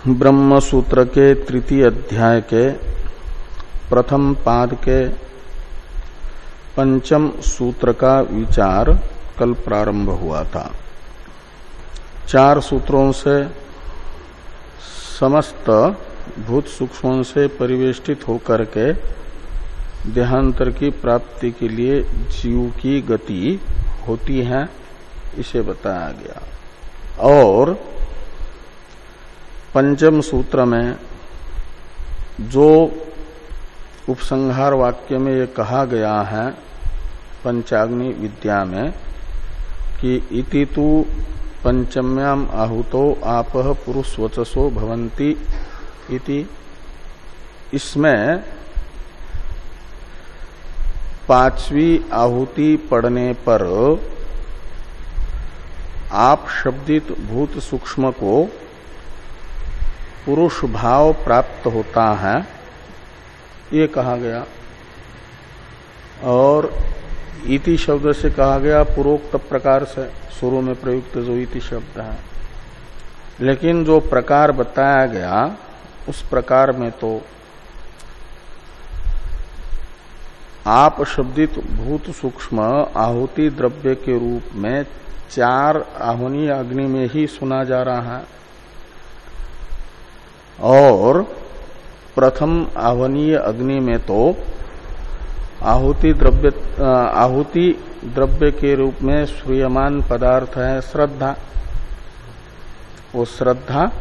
ब्रह्म सूत्र के तृतीय अध्याय के प्रथम पाद के पंचम सूत्र का विचार कल प्रारंभ हुआ था। 4 सूत्रों से समस्त भूत सूक्ष्मों से परिवेष्टित होकर के देहांतर की प्राप्ति के लिए जीव की गति होती है, इसे बताया गया। और पंचम सूत्र में जो उपसंहार वाक्य में ये कहा गया है पंचाग्नि विद्या में कि इति तु पंचम्याम आहुतो आपः पुरुषवचसो भवन्ति इति, इसमें 5वीं आहुति पढ़ने पर आप शब्दित भूत सूक्ष्म को पुरुष भाव प्राप्त होता है, ये कहा गया। और इति शब्द से कहा गया पूर्वोक्त प्रकार से, शुरू में प्रयुक्त जो इति शब्द है। लेकिन जो प्रकार बताया गया उस प्रकार में तो आप शब्दित भूत सूक्ष्म आहुति द्रव्य के रूप में 4 आह्वनीय अग्नि में ही सुना जा रहा है। और प्रथम आह्वनीय अग्नि में तो आहुति द्रव्य के रूप में श्रूयमान पदार्थ है श्रद्धा। वो श्रद्धा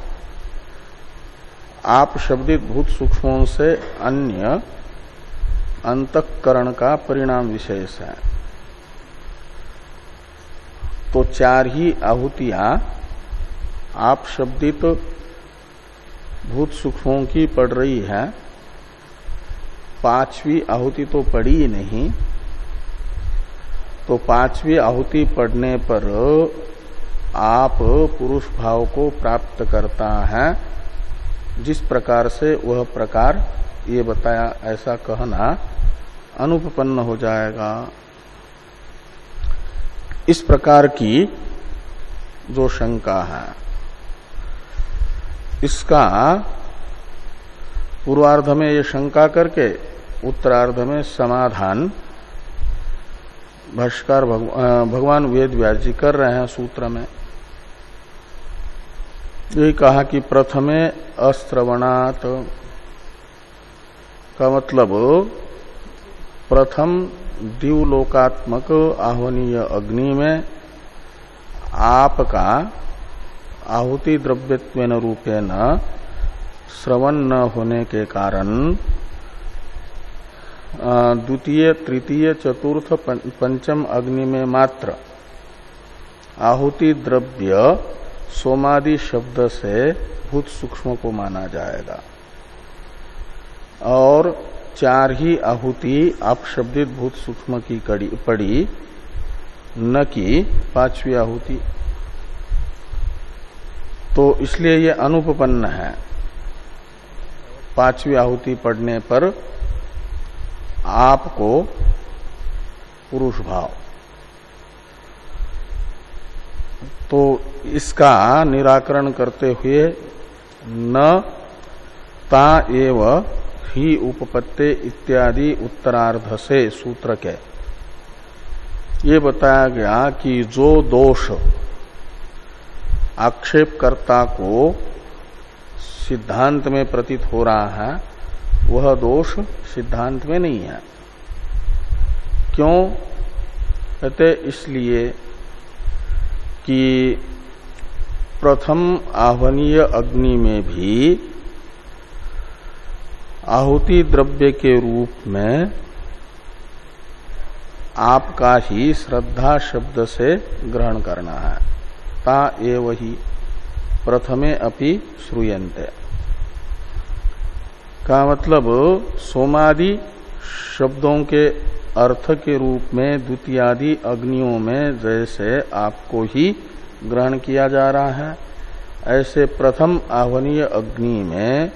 आप शब्दित भूत सूक्ष्मों से अन्य अंतःकरण का परिणाम विशेष है। तो 4 ही आहुतियां आप शब्दित भूत सूक्ष्मों की पड़ रही है, 5वीं आहुति तो पड़ी ही नहीं। तो 5वीं आहुति पढ़ने पर आप पुरुष भाव को प्राप्त करता है, जिस प्रकार से वह प्रकार ये बताया, ऐसा कहना अनुपपन्न हो जाएगा। इस प्रकार की जो शंका है, इसका पूर्वार्ध में ये शंका करके उत्तरार्ध में समाधान भाष्यकार भगवान वेद व्यास जी कर रहे हैं सूत्र में। ये कहा कि प्रथमे अश्रवणात् का मतलब प्रथम दिवलोकात्मक आह्वनीय अग्नि में आपका आहुति द्रव्यत्वेन रूपेण श्रवण न होने के कारण द्वितीय तृतीय चतुर्थ पंचम अग्नि में मात्र आहुति द्रव्य सोमादि शब्द से भूत सूक्ष्म को माना जाएगा। और 4 ही आहुति आप शब्दित भूत सूक्ष्म की पड़ी, न कि 5वीं आहुति। तो इसलिए ये अनुपपन्न है। 5वीं आहुति पढ़ने पर आपको पुरुष भाव, तो इसका निराकरण करते हुए न ता एव ही उपपत्ते इत्यादि उत्तरार्ध से सूत्र के ये बताया गया कि जो दोष आक्षेपकर्ता को सिद्धांत में प्रतीत हो रहा है, वह दोष सिद्धांत में नहीं है। क्यों कहते? इसलिए कि प्रथम आह्वनीय अग्नि में भी आहुति द्रव्य के रूप में आपका ही श्रद्धा शब्द से ग्रहण करना है। ता एव ही प्रथमे अपि श्रूयन्ते का मतलब सोमादि शब्दों के अर्थ के रूप में द्वितीयादि अग्नियों में जैसे आपको ही ग्रहण किया जा रहा है, ऐसे प्रथम आह्वनीय अग्नि में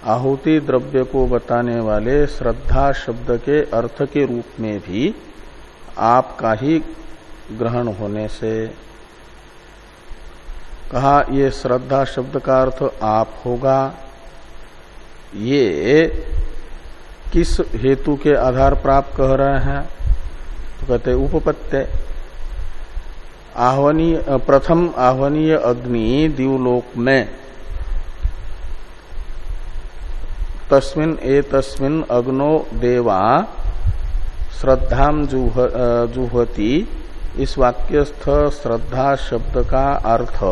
आहुति द्रव्य को बताने वाले श्रद्धा शब्द के अर्थ के रूप में भी आपका ही ग्रहण होने से कहा ये श्रद्धा शब्द का अर्थ आप होगा, ये किस हेतु के आधार पर आप कह रहे हैं? तो कहते उपपत्ति। प्रथम आह्वनीय अग्नि दिवलोक में तस्मिन एतस्मिन अग्नो देवा श्रद्धाम जुहति, इस वाक्यस्थ श्रद्धा शब्द का अर्थ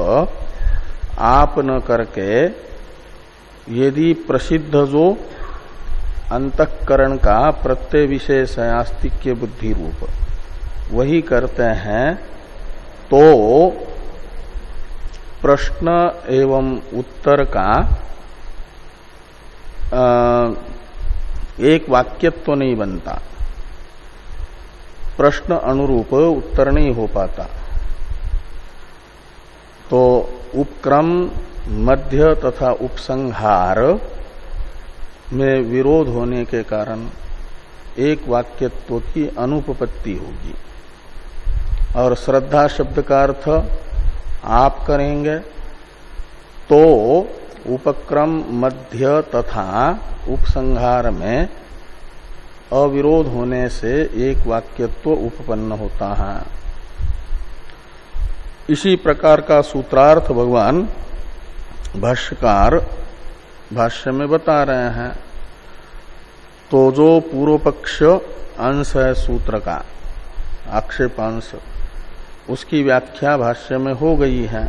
आप न करके यदि प्रसिद्ध जो अंतःकरण का प्रत्यय विशेष है आस्तिक्य बुद्धि रूप वही करते हैं, तो प्रश्न एवं उत्तर का एक वाक्यत्व तो नहीं बनता, प्रश्न अनुरूप उत्तर नहीं हो पाता। तो उपक्रम, मध्य तथा उपसंहार में विरोध होने के कारण एक वाक्यत्व की अनुपपत्ति होगी। और श्रद्धा शब्द का अर्थ आप करेंगे तो उपक्रम, मध्य तथा उपसंहार में अविरोध होने से एक वाक्यत्व उपपन्न होता है। इसी प्रकार का सूत्रार्थ भगवान भाष्यकार भाष्य में बता रहे हैं। तो जो पूर्व पक्ष अंश है सूत्र का, आक्षेपांश, उसकी व्याख्या भाष्य में हो गई है।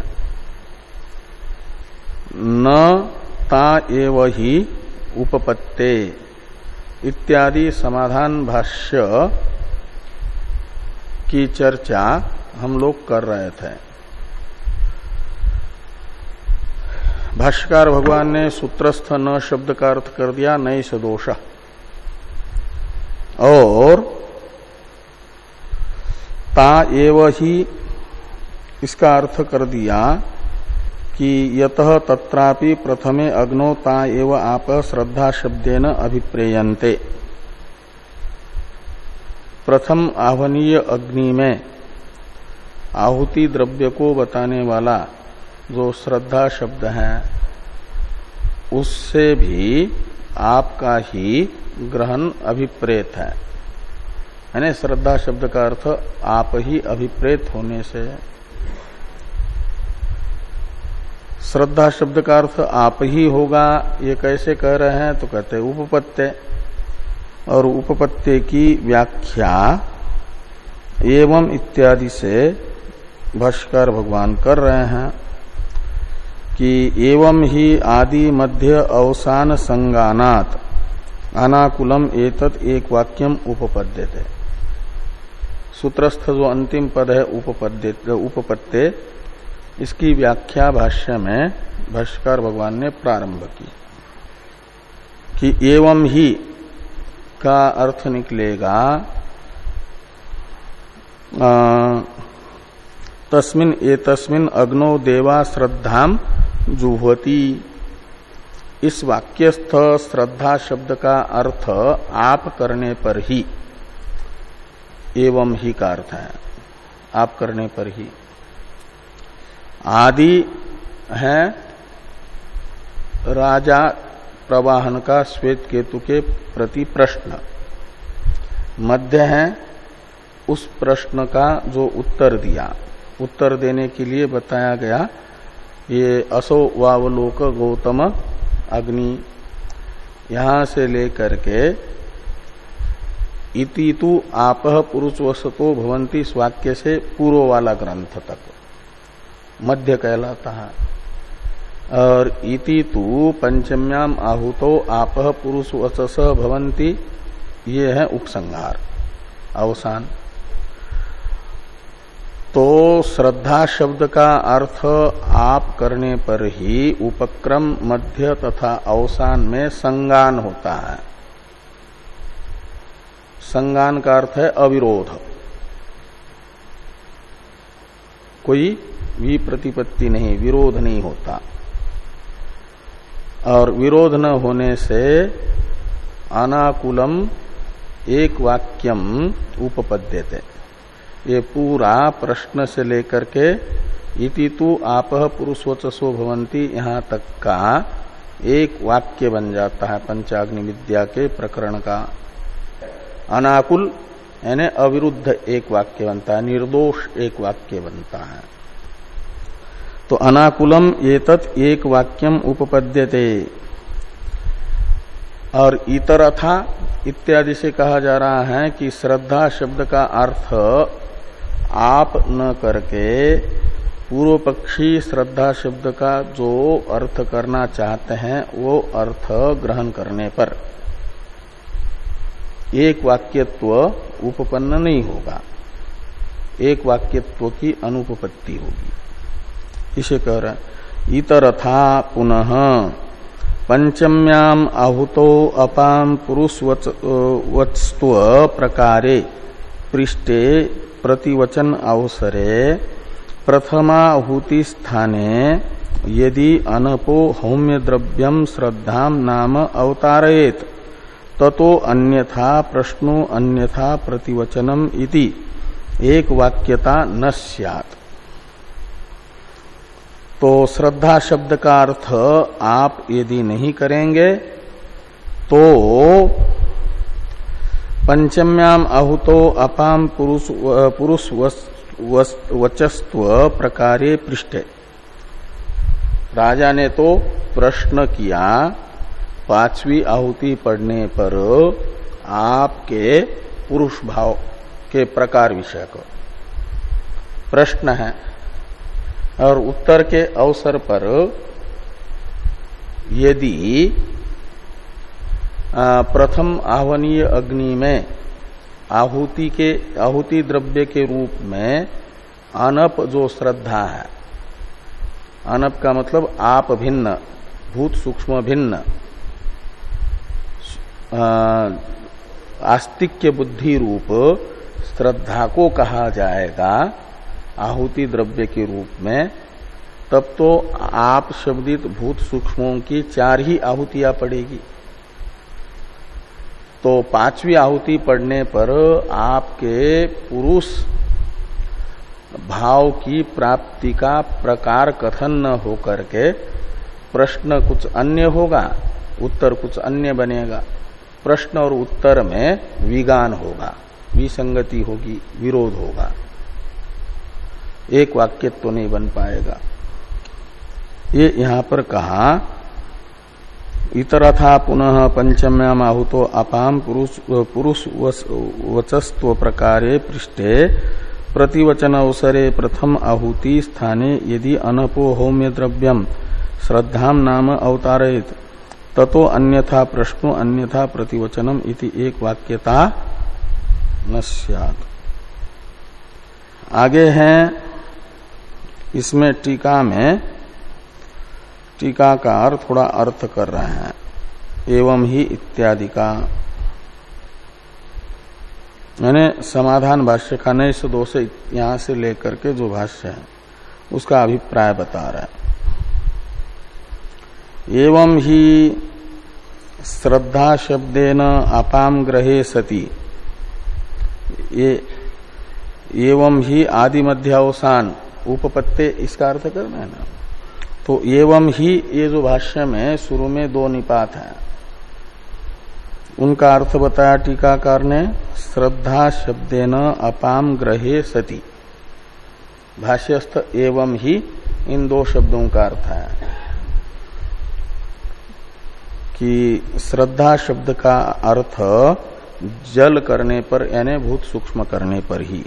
न ता एव ही उपपत्ते इत्यादि समाधान भाष्य की चर्चा हम लोग कर रहे थे। भाष्यकार भगवान ने सूत्रस्थ न शब्द का अर्थ कर दिया नैष दोष, और ता एव ही इसका अर्थ कर दिया कि यतः तत्रापि प्रथमे अग्नो ता एव आप श्रद्धा शब्देन अभिप्रेयन्ते। प्रथम आह्वनीय अग्नि में आहुति द्रव्य को बताने वाला जो श्रद्धा शब्द है उससे भी आपका ही ग्रहण अभिप्रेत है, यानी श्रद्धा शब्द का अर्थ आप ही अभिप्रेत होने से। श्रद्धा शब्द का अर्थ आप ही होगा, ये कैसे कह रहे हैं? तो कहते हैं उपपत्ति, और उपपत्ति की व्याख्या एवं इत्यादि से भाष्यकार भगवान कर रहे हैं कि एवं ही आदि मध्य अवसान संगानात अनाकुलम एतत् एक वाक्यम उपपद्यते। सूत्रस्थ जो अंतिम पद है उपपत्ते, इसकी व्याख्या भाष्य में भाष्यकार भगवान ने प्रारंभ की कि एवं ही का अर्थ निकलेगा तस्मिन एतस्मिन अग्नो देवा श्रद्धाम जुह्वति। इस वाक्यस्थ श्रद्धा शब्द का अर्थ आप करने पर ही, एवं ही का अर्थ है आप करने पर ही। आदि है राजा प्रवाहन का श्वेत केतु के प्रति प्रश्न, मध्य है उस प्रश्न का जो उत्तर दिया, उत्तर देने के लिए बताया गया ये असो वावलोक गौतम अग्नि, यहां से लेकर के इति तु आपह पुरुषवसतो भवंती इस वाक्य से पूर्व वाला ग्रंथ तक मध्य कहलाता है। और इति तु पंचम्याम आहुतो आपह पुरुषवसस भवंती, ये है उपसंहार अवसान। तो श्रद्धा शब्द का अर्थ आप करने पर ही उपक्रम, मध्य तथा अवसान में संगान होता है। संगान का अर्थ है अविरोध, कोई भी प्रतिपत्ति नहीं, विरोध नहीं होता। और विरोध न होने से अनाकुलम एक वाक्यम उपपद्यते। ये पूरा प्रश्न से लेकर के इति तु आपः पुरुषवचसो भवन्ति, यहाँ तक का एक वाक्य बन जाता है पंचाग्नि विद्या के प्रकरण का। अनाकुल यानी अविरुद्ध एक वाक्य बनता है, निर्दोष एक वाक्य बनता है। तो अनाकुलम एतत् एक वाक्यम उपपद्यते। और इतरथा इत्यादि से कहा जा रहा है कि श्रद्धा शब्द का अर्थ आप न करके पूर्व पक्षी श्रद्धा शब्द का जो अर्थ करना चाहते हैं वो अर्थ ग्रहण करने पर एक वाक्यत्व उपपन्न नहीं होगा, एक वाक्यत्व की अनुपपत्ति होगी। इसे कह रहे इतरथा पुनः पंचम्याम आहुतो अपाम पुरुषवत्स्त्व प्रकारे पृष्ठे प्रतिवचन अवसरे प्रथमाहुति स्थाने यदि अनपो हौम्य द्रव्यम श्रद्धाम नाम अवतारयेत ततो अन्यथा प्रश्नो अन्यथा प्रतिवचनम इति एक वाक्यता न स्यात्। तो श्रद्धा शब्द का अर्थ आप यदि नहीं करेंगे तो पंचम्याम आहुतो अपाम पुरुष वचस्त्व प्रकारे पृष्ठे, राजा ने तो प्रश्न किया पांचवी आहुति पढ़ने पर आपके पुरुष भाव के प्रकार विषय को प्रश्न है, और उत्तर के अवसर पर यदि प्रथम आह्वनीय अग्नि में आहुति द्रव्य के रूप में अनप जो श्रद्धा है, अनप का मतलब आप भिन्न भूत सूक्ष्म भिन्न आस्तिक्य बुद्धि रूप श्रद्धा को कहा जाएगा आहुति द्रव्य के रूप में, तब तो आप शब्दित भूत सूक्ष्मों की 4 ही आहुतियां पड़ेगी। तो 5वीं आहुति पढ़ने पर आपके पुरुष भाव की प्राप्ति का प्रकार कथन न होकर के प्रश्न कुछ अन्य होगा, उत्तर कुछ अन्य बनेगा। प्रश्न और उत्तर में विगान होगा, विसंगति होगी, विरोध होगा, एक वाक्य तो नहीं बन पाएगा। ये यहां पर कहा इतरथा पुनः पंचम्याम आहुतो अपाम पुरुष वचस्त्व प्रकारे पृष्ठे प्रतिवचन अवसरे प्रथम आहुति स्थाने यदि अनपो हौम्य द्रव्यम श्रद्धाम नाम अवतारयेत ततो अन्यथा प्रश्नो अन्यथा प्रतिवचनम इति एक वाक्यता न स्यात्। आगे हैं इसमें टीका में टीकाकार थोड़ा अर्थ कर रहे हैं, एवं ही इत्यादि का, यानी समाधान भाष्य का नए से दो से यहां से लेकर के जो भाष्य है उसका अभिप्राय बता रहा है। एवं ही श्रद्धा शब्देन अपाम ग्रहे सति, ये एवं ही आदि मध्यावसान उपपत्ते इसका अर्थ करना है ना। तो एवं ही ये जो भाष्य में शुरू में 2 निपात हैं उनका अर्थ बताया टीकाकार ने, श्रद्धा शब्देन अपाम ग्रहे सति, भाष्यस्थ एवं ही इन 2 शब्दों का अर्थ है कि श्रद्धा शब्द का अर्थ जल करने पर यानी भूत सूक्ष्म करने पर ही,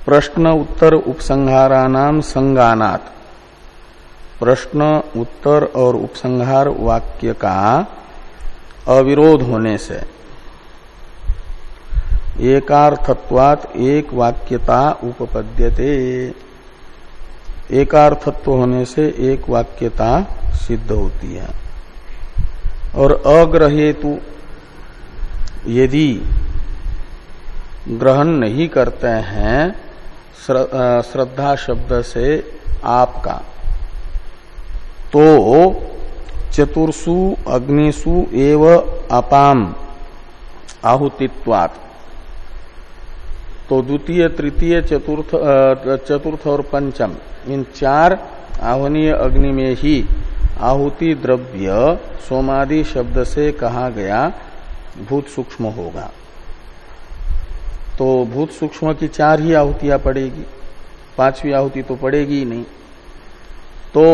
प्रश्न उत्तर उपसंहारानाम संगानात, प्रश्न उत्तर और उपसंहार वाक्य का अविरोध होने से, एकार्थत्वात् एक वाक्यता उपपद्यते, एकार्थत्व होने से एक वाक्यता सिद्ध होती है। और अग्रहेतु यदि ग्रहण नहीं करते हैं श्रद्धा शब्द से आपका, तो चतुर्षु अग्निषु एव अपाम आहुतित्वात्, तो द्वितीय, तृतीय, चतुर्थ और पंचम, इन 4 आह्वनीय अग्नि में ही आहुति द्रव्य सोमादि शब्द से कहा गया भूत सूक्ष्म होगा। तो भूत सूक्ष्म की 4 ही आहुतियां पड़ेगी, 5वीं आहुति तो पड़ेगी ही नहीं। तो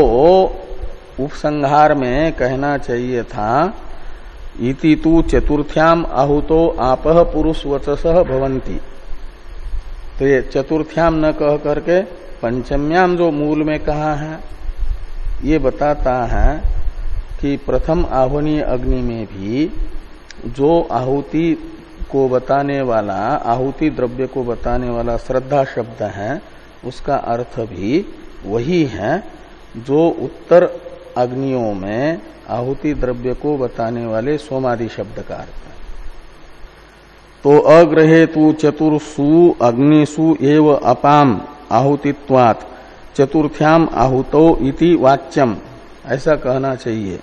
उपसंहार में कहना चाहिए था इति तु चतुर्थ्याम आहुतो आपह पुरुष वचसः भवन्ति। तो ये चतुर्थ्याम न कह करके पंचम्याम जो मूल में कहा है, ये बताता है कि प्रथम आह्वनीय अग्नि में भी जो आहुति को बताने वाला, आहुति द्रव्य को बताने वाला श्रद्धा शब्द है, उसका अर्थ भी वही है जो उत्तर अग्नियों में आहुति द्रव्य को बताने वाले सोमादि शब्द का अर्थ है। तो अग्रहेतु चतुर्षु अग्निषु एव अपाम आहुतित्वात् चतुर्थ्याम आहुतो इति वाच्यम, ऐसा कहना चाहिए।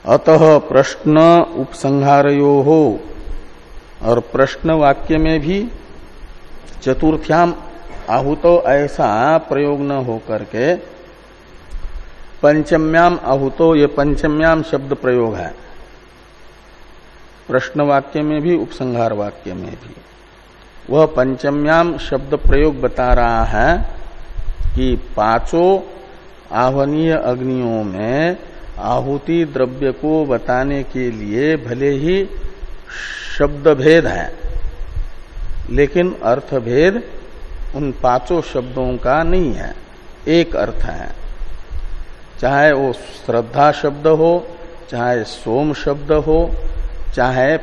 अतः प्रश्न उपसंहारयो हो, और प्रश्न वाक्य में भी चतुर्थ्याम आहुतो ऐसा प्रयोग न हो करके पंचम्याम आहुतो, ये पंचम्याम शब्द प्रयोग है प्रश्न वाक्य में भी, उपसंहार वाक्य में भी। वह पंचम्याम शब्द प्रयोग बता रहा है कि 5 आह्वनीय अग्नियों में आहुति द्रव्य को बताने के लिए भले ही शब्द भेद है, लेकिन अर्थ भेद उन 5 शब्दों का नहीं है, एक अर्थ है। चाहे वो श्रद्धा शब्द हो, चाहे सोम शब्द हो, चाहे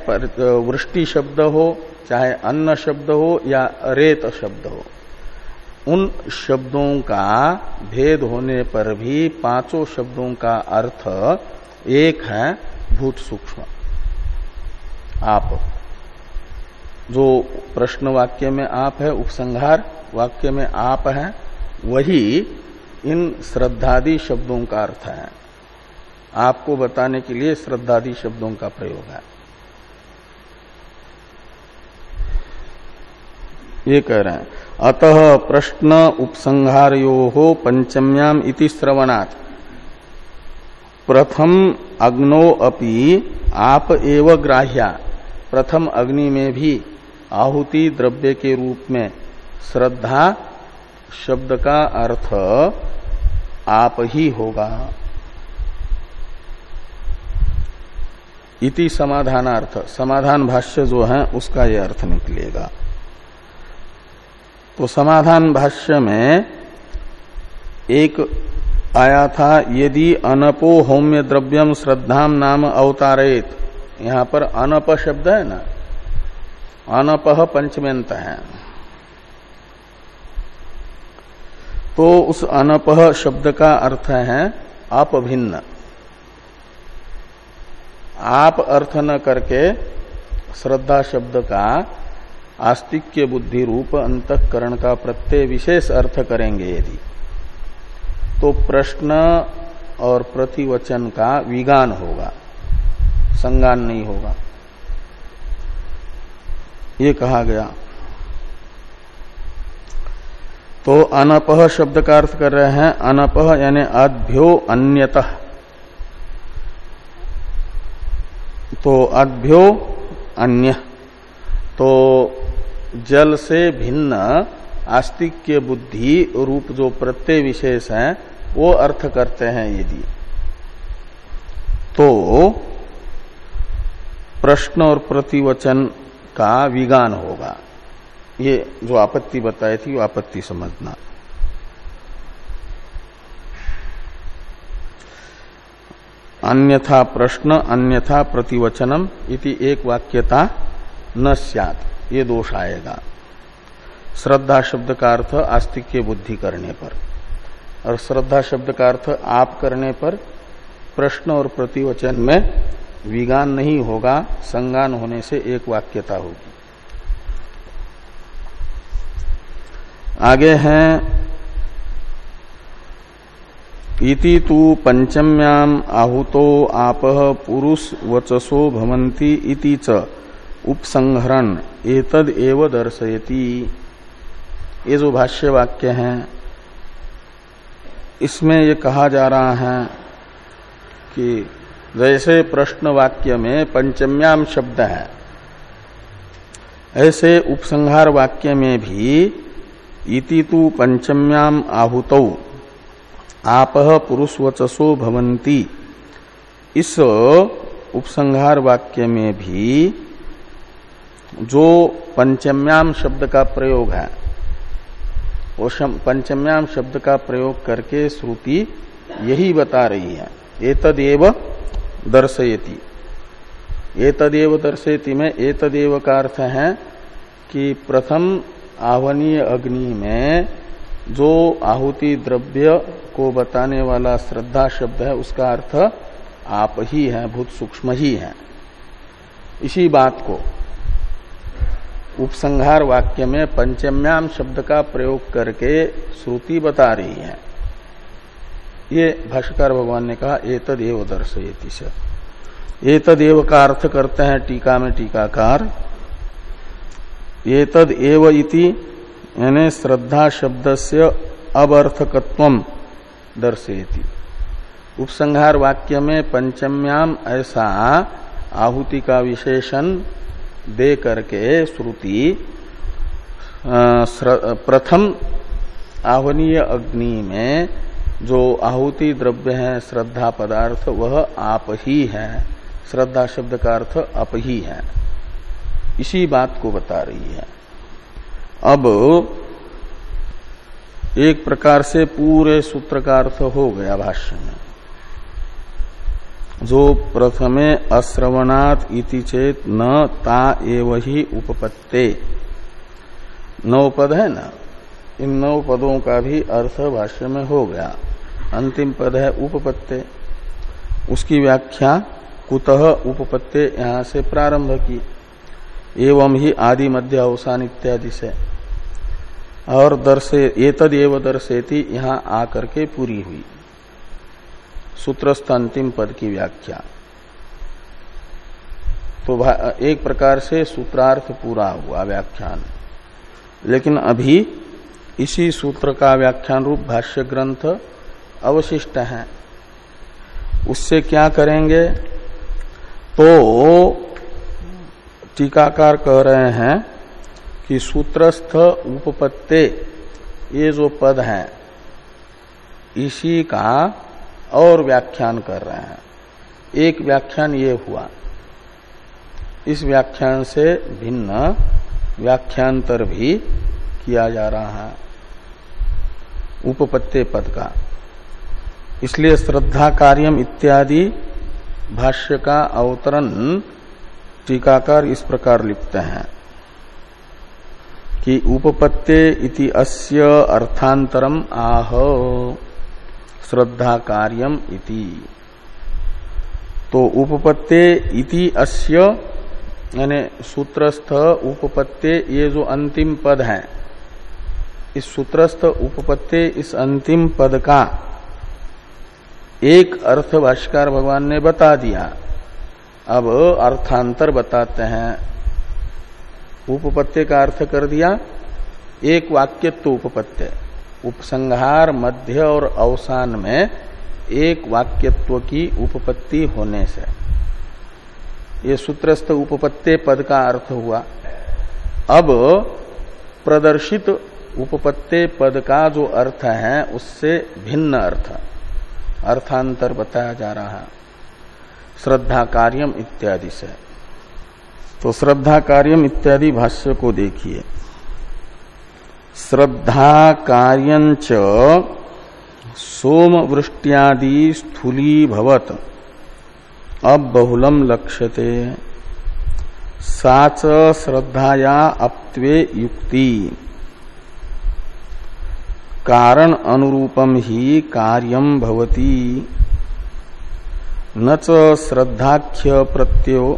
वृष्टि शब्द हो, चाहे अन्न शब्द हो या रेत शब्द हो, उन शब्दों का भेद होने पर भी 5 शब्दों का अर्थ एक है, भूत सूक्ष्म। आप जो प्रश्न वाक्य में आप है, उपसंहार वाक्य में आप है, वही इन श्रद्धादि शब्दों का अर्थ है। आपको बताने के लिए श्रद्धादि शब्दों का प्रयोग है, ये कह रहे हैं। अतः प्रश्न उपसंहारयोः पंचम्याम इति श्रवणात् प्रथम अग्नो अपि आप एव ग्राह्या, प्रथम अग्नि में भी आहुति द्रव्य के रूप में श्रद्धा शब्द का अर्थ आप ही होगा। इति समाधानार्थ, समाधान भाष्य जो है उसका यह अर्थ निकलेगा। तो समाधान भाष्य में एक आया था, यदि अनपो हौम्य द्रव्यम श्रद्धाम नाम अवतारेत। यहां पर अनप शब्द है ना, अनपह पंचम्यंत है। तो उस अनपह शब्द का अर्थ है अपभिन्न। आप अर्थ न करके श्रद्धा शब्द का आस्तिक्य बुद्धि रूप अंतःकरण का प्रत्यय विशेष अर्थ करेंगे यदि, तो प्रश्न और प्रतिवचन का विगान होगा, संगान नहीं होगा, ये कहा गया। तो अनपह शब्द का अर्थ कर रहे हैं, अनपह यानी अद्भ्यो अन्यतः। तो अद्भ्यो अन्य, तो जल से भिन्न आस्तिक्य बुद्धि रूप जो प्रत्यय विशेष है वो अर्थ करते हैं यदि, तो प्रश्न और प्रतिवचन का विगान होगा। ये जो आपत्ति बताई थी वो आपत्ति समझना। अन्यथा प्रश्न अन्यथा प्रतिवचनम इति एक वाक्यता न स्यात्, ये दोष आएगा। श्रद्धा शब्द का अर्थ आस्तिक्य बुद्धि करने पर, और श्रद्धा शब्द का अर्थ आप करने पर प्रश्न और प्रतिवचन में विगान नहीं होगा, संगान होने से एक वाक्यता होगी। आगे हैं इति तु पंचम्याम आहुतो आपः पुरुष वचसो भवन्ति इति च उपसंहरन् एतद एव दर्शयति। ये जो भाष्य वाक्य हैं इसमें ये कहा जा रहा है कि जैसे प्रश्न वाक्य में पंचम्याम शब्द है, ऐसे उपसंहार वाक्य में भी इति तु पंचम्याम आहुतौ आपः पुरुषवचसो भवन्ति, इस उपसंहार वाक्य में भी जो पंचम्याम शब्द का प्रयोग है, वो पंचम्याम शब्द का प्रयोग करके श्रुति यही बता रही है। एतदेव दर्शयति, एतदेव दर्शयति में एतदेव का अर्थ है कि प्रथम आह्वनीय अग्नि में जो आहुति द्रव्य को बताने वाला श्रद्धा शब्द है उसका अर्थ आप ही है, भूत सूक्ष्म ही है। इसी बात को उपसंहार वाक्य में पंचम्याम शब्द का प्रयोग करके श्रुति बता रही है। ये भाष्यकार भगवान ने कहा एतदेव दर्शयति से। एतदेव का अर्थ करते हैं टीका में टीकाकार, एतद एव इति यानी श्रद्धा शब्दस्य अबर्थकत्वम दर्शयति। उपसंहार वाक्य में पंचम्याम ऐसा आहुति का विशेषण दे करके श्रुति प्रथम आह्वनीय अग्नि में जो आहुति द्रव्य है श्रद्धा पदार्थ वह आप ही है, श्रद्धा शब्द का अर्थ आप ही है, इसी बात को बता रही है। अब एक प्रकार से पूरे सूत्र का अर्थ हो गया भाष्य में। जो प्रथमे अश्रवणात् इति चेत न ता एव ही उपपत्ते, 9 पद है ना, इन 9 पदों का भी अर्थ भाष्य में हो गया। अंतिम पद है उपपत्ते, उसकी व्याख्या कुतः उपपत्ते यहां से प्रारंभ की, एवं ही आदि मध्य अवसान इत्यादि से, और दर्शे एतदेव दर्शेति यहां आकर के पूरी हुई सूत्रस्थ अंतिम पद की व्याख्या। तो एक प्रकार से सूत्रार्थ पूरा हुआ व्याख्यान। लेकिन अभी इसी सूत्र का व्याख्यान रूप भाष्य ग्रंथ अवशिष्ट है, उससे क्या करेंगे? तो टीकाकार कह रहे हैं कि सूत्रस्थ उपपत्ते ये जो पद है इसी का और व्याख्यान कर रहे हैं। एक व्याख्यान ये हुआ, इस व्याख्यान से भिन्न व्याख्यांतर भी किया जा रहा है उपपत्ते पद का। इसलिए श्रद्धा कार्यम इत्यादि भाष्य का अवतरण टीकाकार इस प्रकार लिखते हैं कि उपपत्ते इति अस्य अर्थांतरम आह श्रद्धा कार्यम इति। तो उपपत्ते इति अस्य यानी सूत्रस्थ उपपत्ते ये जो अंतिम पद है, इस सूत्रस्थ उपपत्ते इस अंतिम पद का एक अर्थ भाष्यकार भगवान ने बता दिया। अब अर्थांतर बताते हैं। उपपत्ते का अर्थ कर दिया एक वाक्यत्व उपपत्ते, उपसंहार मध्य और अवसान में एक वाक्यत्व की उपपत्ति होने से ये सूत्रस्थ उपपत्ते पद का अर्थ हुआ। अब प्रदर्शित उपपत्ते पद का जो अर्थ है उससे भिन्न अर्थांतर बताया जा रहा है श्रद्धा कार्यम इत्यादि से। तो श्रद्धा कार्यम इत्यादि भाष्य को देखिए। श्रद्धा कार्यंच सोम वृष्ट्यादि स्थूलीभवत अब बहुलम लक्ष्यते साच श्रद्धाया अप्त्वे युक्ति कारण अनुरूपम ही कार्यम भवति न च श्रद्धाख्य प्रत्ययो।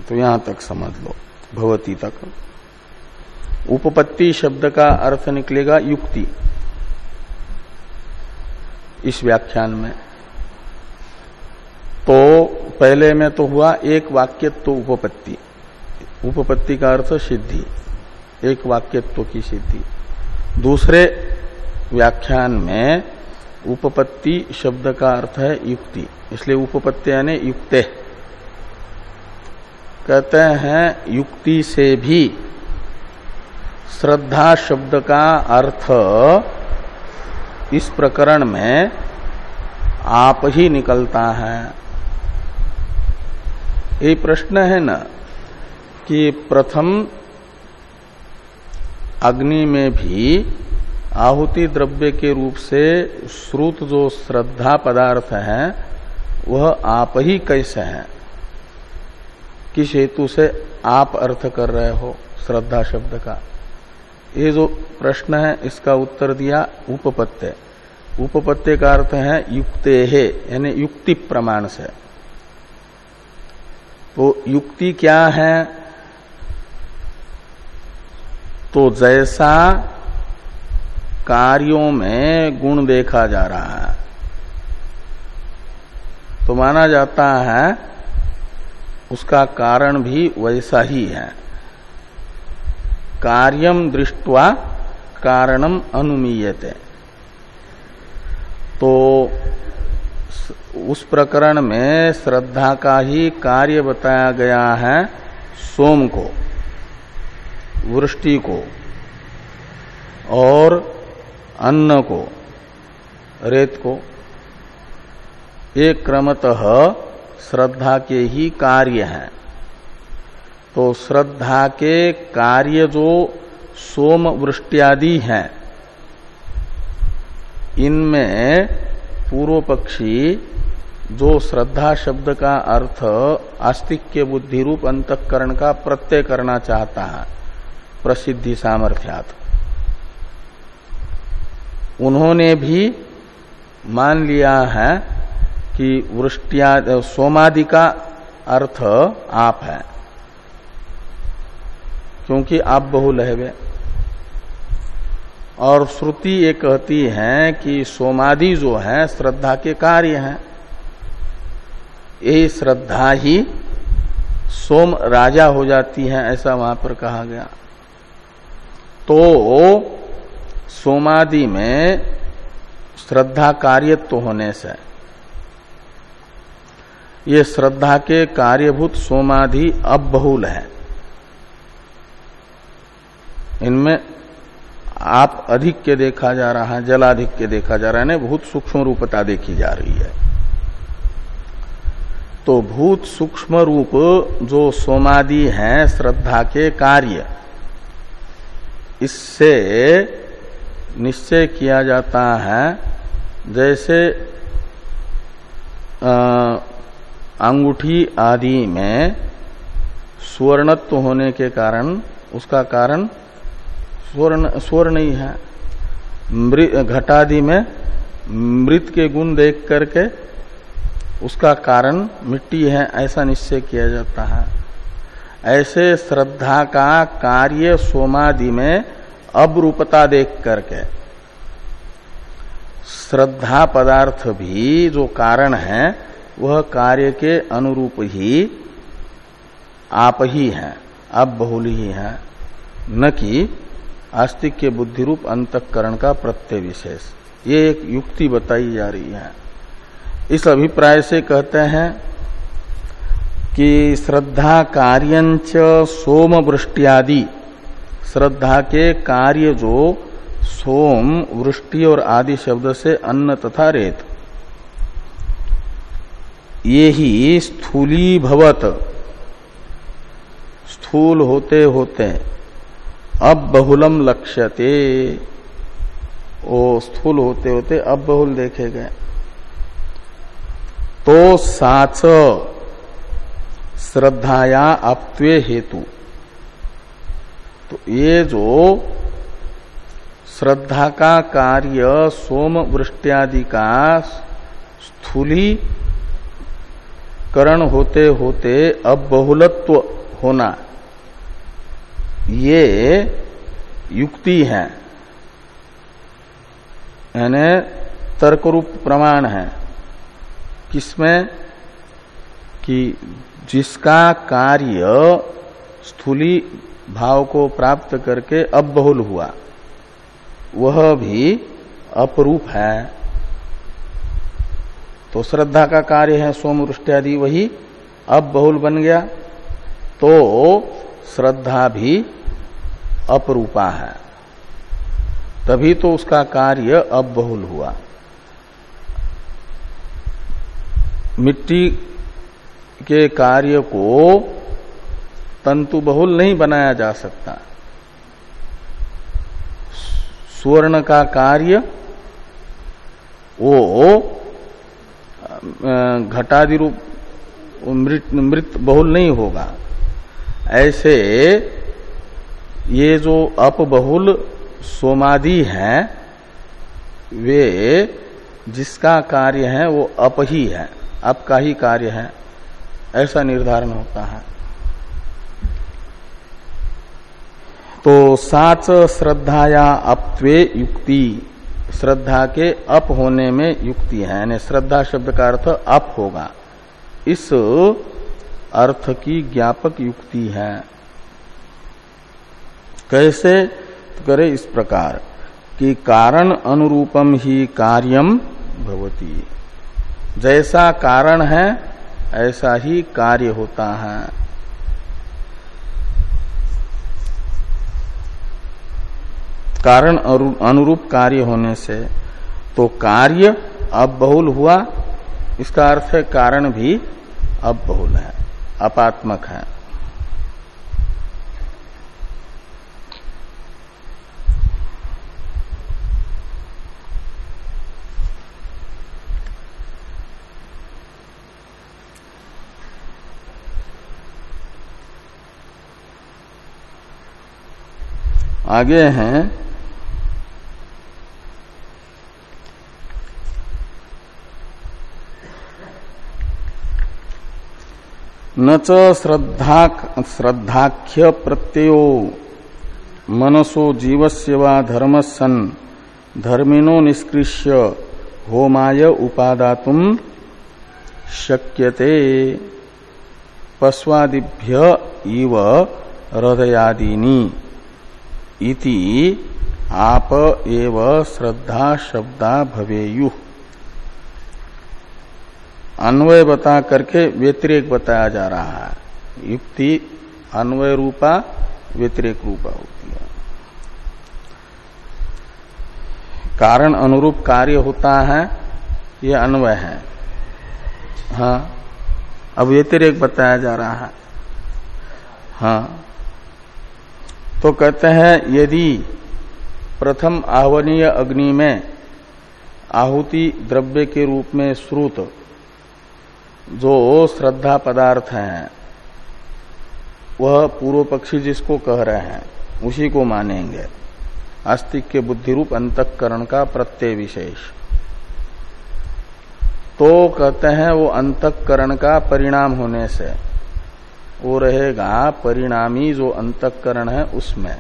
तो यहां तक समझ लो, भवति तक। उपपत्ति शब्द का अर्थ निकलेगा युक्ति इस व्याख्यान में। तो पहले में तो हुआ एक वाक्यत्व उपपत्ति, उपपत्ति का अर्थ सिद्धि, एक वाक्यत्व की सिद्धि। दूसरे व्याख्यान में उपपत्ति शब्द का अर्थ है युक्ति, इसलिए उपपत्ति यानी युक्ते। कहते हैं युक्ति से भी श्रद्धा शब्द का अर्थ इस प्रकरण में आप ही निकलता है। ये प्रश्न है ना कि प्रथम अग्नि में भी आहुति द्रव्य के रूप से श्रुत जो श्रद्धा पदार्थ है वह आप ही कैसे है, किस हेतु से आप अर्थ कर रहे हो श्रद्धा शब्द का। ये जो प्रश्न है इसका उत्तर दिया उपपत्ति। उपपत्ति का अर्थ है युक्ते है, यानी युक्ति प्रमाण से। तो युक्ति क्या है? तो जैसा कार्यों में गुण देखा जा रहा है तो माना जाता है उसका कारण भी वैसा ही है। कार्यम दृष्ट्वा कारणम अनुमीयते। तो उस प्रकरण में श्रद्धा का ही कार्य बताया गया है, सोम को, वृष्टि को और अन्न को, रेत को। एक क्रमतः श्रद्धा के ही कार्य हैं। तो श्रद्धा के कार्य जो सोम वृष्टियादि हैं, इनमें पूर्व पक्षी जो श्रद्धा शब्द का अर्थ आस्तिक्य बुद्धि रूप अंतःकरण का प्रत्यय करना चाहता है प्रसिद्धि सामर्थ्यात्, उन्होंने भी मान लिया है कि वृष्टिया सोमादि का अर्थ आप है, क्योंकि आप बहुल है वे। और श्रुति ये कहती है कि सोमादि जो है श्रद्धा के कार्य हैं। यही श्रद्धा ही सोम राजा हो जाती है, ऐसा वहां पर कहा गया। तो सोमादि में श्रद्धा कार्यत्व होने से ये श्रद्धा के कार्यभूत सोमादि अब बहुल है। इनमें आप अधिक के देखा जा रहा है, जलाधिक के देखा जा रहा है, बहुत सूक्ष्म रूपता देखी जा रही है। तो भूत सूक्ष्म रूप जो सोमादि हैं श्रद्धा के कार्य, इससे निश्चय किया जाता है जैसे अंगूठी आदि में स्वर्णत्व होने के कारण उसका कारण स्वर्ण ही है। घटादि में मृत के गुण देख करके उसका कारण मिट्टी है, ऐसा निश्चय किया जाता है। ऐसे श्रद्धा का कार्य सोमादि में अबरूपता देख करके श्रद्धा पदार्थ भी जो कारण है वह कार्य के अनुरूप ही आप ही हैं, अब बहुल ही है, न कि आस्तिक के बुद्धि रूप अंतःकरण का प्रत्यय विशेष। ये एक युक्ति बताई जा रही है। इस अभिप्राय से कहते हैं कि श्रद्धा कार्यंच सोम वृष्टियादि, श्रद्धा के कार्य जो सोम वृष्टि और आदि शब्द से अन्न तथा रेत, ये ही स्थूलीभवत, स्थूल होते होते अब बहुलम लक्ष्यते, वो स्थूल होते होते अब बहुल देखे गए। तो साच श्रद्धाया अपत्वे हेतु, तो ये जो श्रद्धा का कार्य सोम वृष्टियादि का स्थूलीकरण होते होते अब बहुलत्व होना, ये युक्ति है, यानी तर्करूप प्रमाण है। किसमें? कि जिसका कार्य स्थूली भाव को प्राप्त करके अब बहुल हुआ, वह भी अपरूप है। तो श्रद्धा का कार्य है सोम वृष्टि वही अब बहुल बन गया, तो श्रद्धा भी अपरूपा है, तभी तो उसका कार्य अब बहुल हुआ। मिट्टी के कार्य को तंतु बहुल नहीं बनाया जा सकता। स्वर्ण का कार्य वो घटादि रूप मृत बहुल नहीं होगा। ऐसे ये जो अपबहुल सोमादि हैं वे जिसका कार्य है वो अप ही है, अप का ही कार्य है, ऐसा निर्धारण होता है। तो साच श्रद्धाया अपत्वे युक्ति, श्रद्धा के अप होने में युक्ति है, यानी श्रद्धा शब्द का अर्थ अप होगा, इस अर्थ की ज्ञापक युक्ति है। कैसे? तो करे इस प्रकार कि कारण अनुरूपम ही कार्यम भवति, जैसा कारण है ऐसा ही कार्य होता है। कारण अनुरूप कार्य होने से तो कार्य अब बहुल हुआ, इसका अर्थ है कारण भी अब बहुल है, अपात्मक है। आगे हैं न च श्रद्धाख्य प्रत्ययो मनसो जीवस्य वा धर्मस्सन धर्मिनो निष्कृष्य होमाय उपादातुम शक्यते पश्वादिभ्य इव हृदयादीनि इति आप एव श्रद्धा शब्दा भवेयुः। अन्वय बता करके व्यतिरेक बताया जा रहा है। युक्ति अन्वय रूपा व्यतिरेक रूपा होती है। कारण अनुरूप कार्य होता है, ये अन्वय है। हाँ, अब व्यतिरेक बताया जा रहा है। हाँ, तो कहते हैं यदि प्रथम आहवनीय अग्नि में आहुति द्रव्य के रूप में श्रुत जो श्रद्धा पदार्थ है वह पूर्व पक्षी जिसको कह रहे हैं उसी को मानेंगे, आस्तिक के बुद्धि रूप अंतःकरण का प्रत्यय विशेष। तो कहते हैं वो अंतःकरण का परिणाम होने से वो रहेगा परिणामी जो अंतःकरण है उसमें।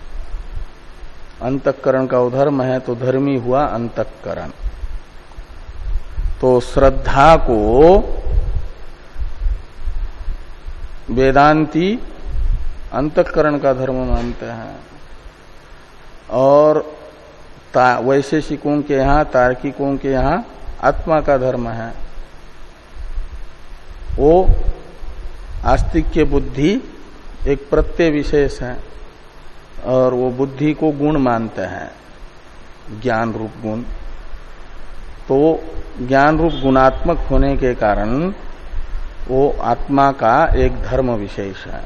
अंतःकरण का उधर्म है तो धर्मी हुआ अंतःकरण। तो श्रद्धा को वेदांती अंतःकरण का धर्म मानते हैं और वैशेषिकों के यहाँ, तार्किकों के यहाँ आत्मा का धर्म है। वो आस्तिक के बुद्धि एक प्रत्यय विशेष है और वो बुद्धि को गुण मानते हैं, ज्ञान रूप गुण। तो ज्ञान रूप गुणात्मक होने के कारण वो आत्मा का एक धर्म विशेष है।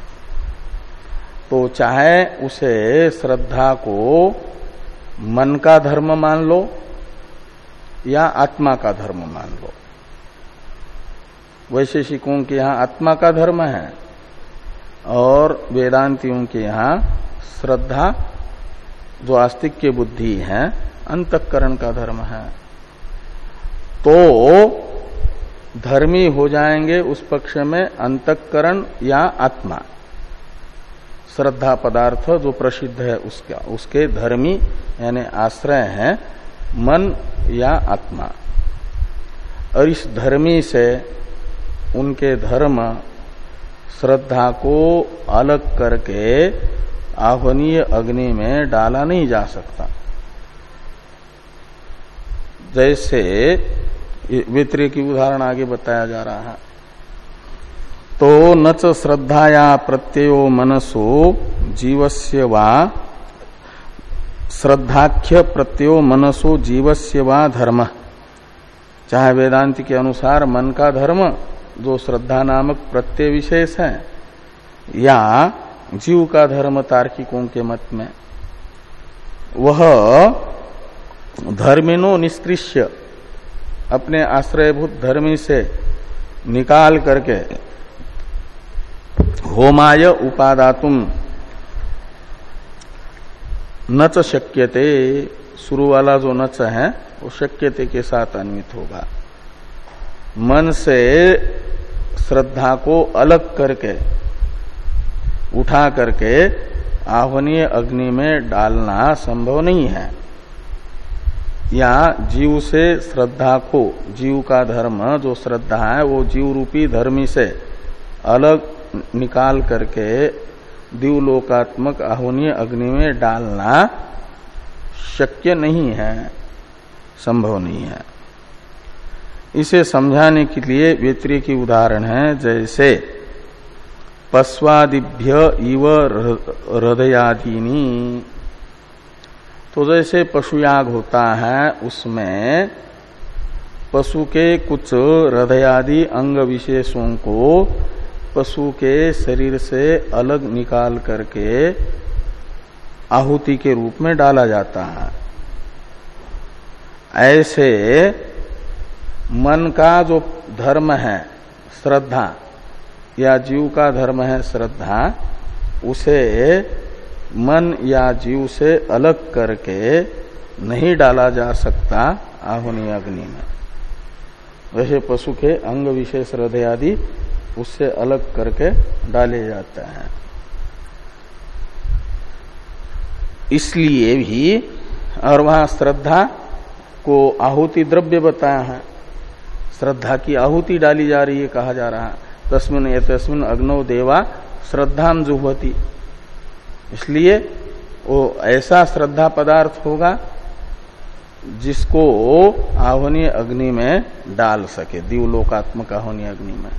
तो चाहे उसे श्रद्धा को मन का धर्म मान लो या आत्मा का धर्म मान लो। वैशेषिकों के यहाँ आत्मा का धर्म है और वेदांतियों के यहाँ श्रद्धा जो आस्तिक के बुद्धि है अंतःकरण का धर्म है। तो धर्मी हो जाएंगे उस पक्ष में अंतःकरण या आत्मा। श्रद्धा पदार्थ जो प्रसिद्ध है उसके धर्मी यानी आश्रय है मन या आत्मा। और इस धर्मी से उनके धर्म श्रद्धा को अलग करके आह्वनीय अग्नि में डाला नहीं जा सकता। जैसे व्यतिरेकी उदाहरण आगे बताया जा रहा है। तो न च श्रद्धाया प्रत्ययो मनसो जीवस्य वा श्रद्धाख्य प्रत्ययो मनसो जीवस्य वा धर्म, चाहे वेदांत के अनुसार मन का धर्म जो श्रद्धा नामक प्रत्यय विशेष है, या जीव का धर्म तार्किकों के मत में, वह धर्मिनो निष्कृष्य अपने आश्रयभूत धर्मी से निकाल करके होमाय उपादातुम न च शक्यते, शुरू वाला जो नच है वो शक्यते के साथ अन्वित होगा। मन से श्रद्धा को अलग करके उठा करके आह्वनीय अग्नि में डालना संभव नहीं है, या जीव से श्रद्धा को, जीव का धर्म जो श्रद्धा है वो जीव रूपी धर्मी से अलग निकाल करके दिवलोकात्मक आह्वनीय अग्नि में डालना शक्य नहीं है, संभव नहीं है। इसे समझाने के लिए व्यतिरेकी उदाहरण है, जैसे पश्वादिभ्य इव हृदयादीनी। तो जैसे पशुयाग होता है, उसमें पशु के कुछ हृदयादि अंग विशेषों को पशु के शरीर से अलग निकाल करके आहुति के रूप में डाला जाता है। ऐसे मन का जो धर्म है श्रद्धा, या जीव का धर्म है श्रद्धा, उसे मन या जीव से अलग करके नहीं डाला जा सकता आहुनीय अग्नि में। वैसे पशु के अंग विशेष हृदय आदि उससे अलग करके डाले जाते हैं। इसलिए भी, और वहां श्रद्धा को आहुति द्रव्य बताया है, श्रद्धा की आहुति डाली जा रही है, कहा जा रहा है तस्मिन् एतस्मिन् अग्नौ देवा श्रद्धां जुह्वति। इसलिए वो ऐसा श्रद्धा पदार्थ होगा जिसको आह्वनीय अग्नि में डाल सके, दिवलोकात्मक आह्वनीय अग्नि में।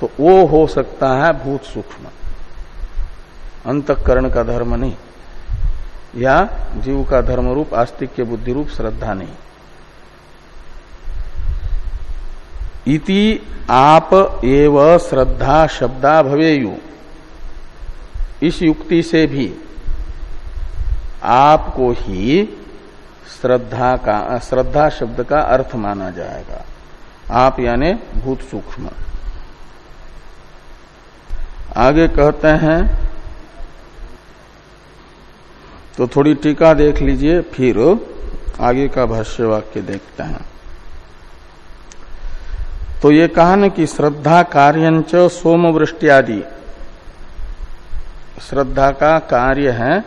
तो वो हो सकता है भूत सूक्ष्म, अंतःकरण का धर्म नहीं, या जीव का धर्म रूप आस्तिक्य बुद्धि रूप श्रद्धा नहीं। इति आप एव श्रद्धा शब्दा भवेयु, इस युक्ति से भी आपको ही श्रद्धा शब्द का अर्थ माना जाएगा। आप यानी भूत सूक्ष्म। आगे कहते हैं, तो थोड़ी टीका देख लीजिए, फिर आगे का भाष्य वाक्य देखते हैं। तो ये कहा न कि श्रद्धा कार्यंच सोम वृष्टि आदि, श्रद्धा का कार्य है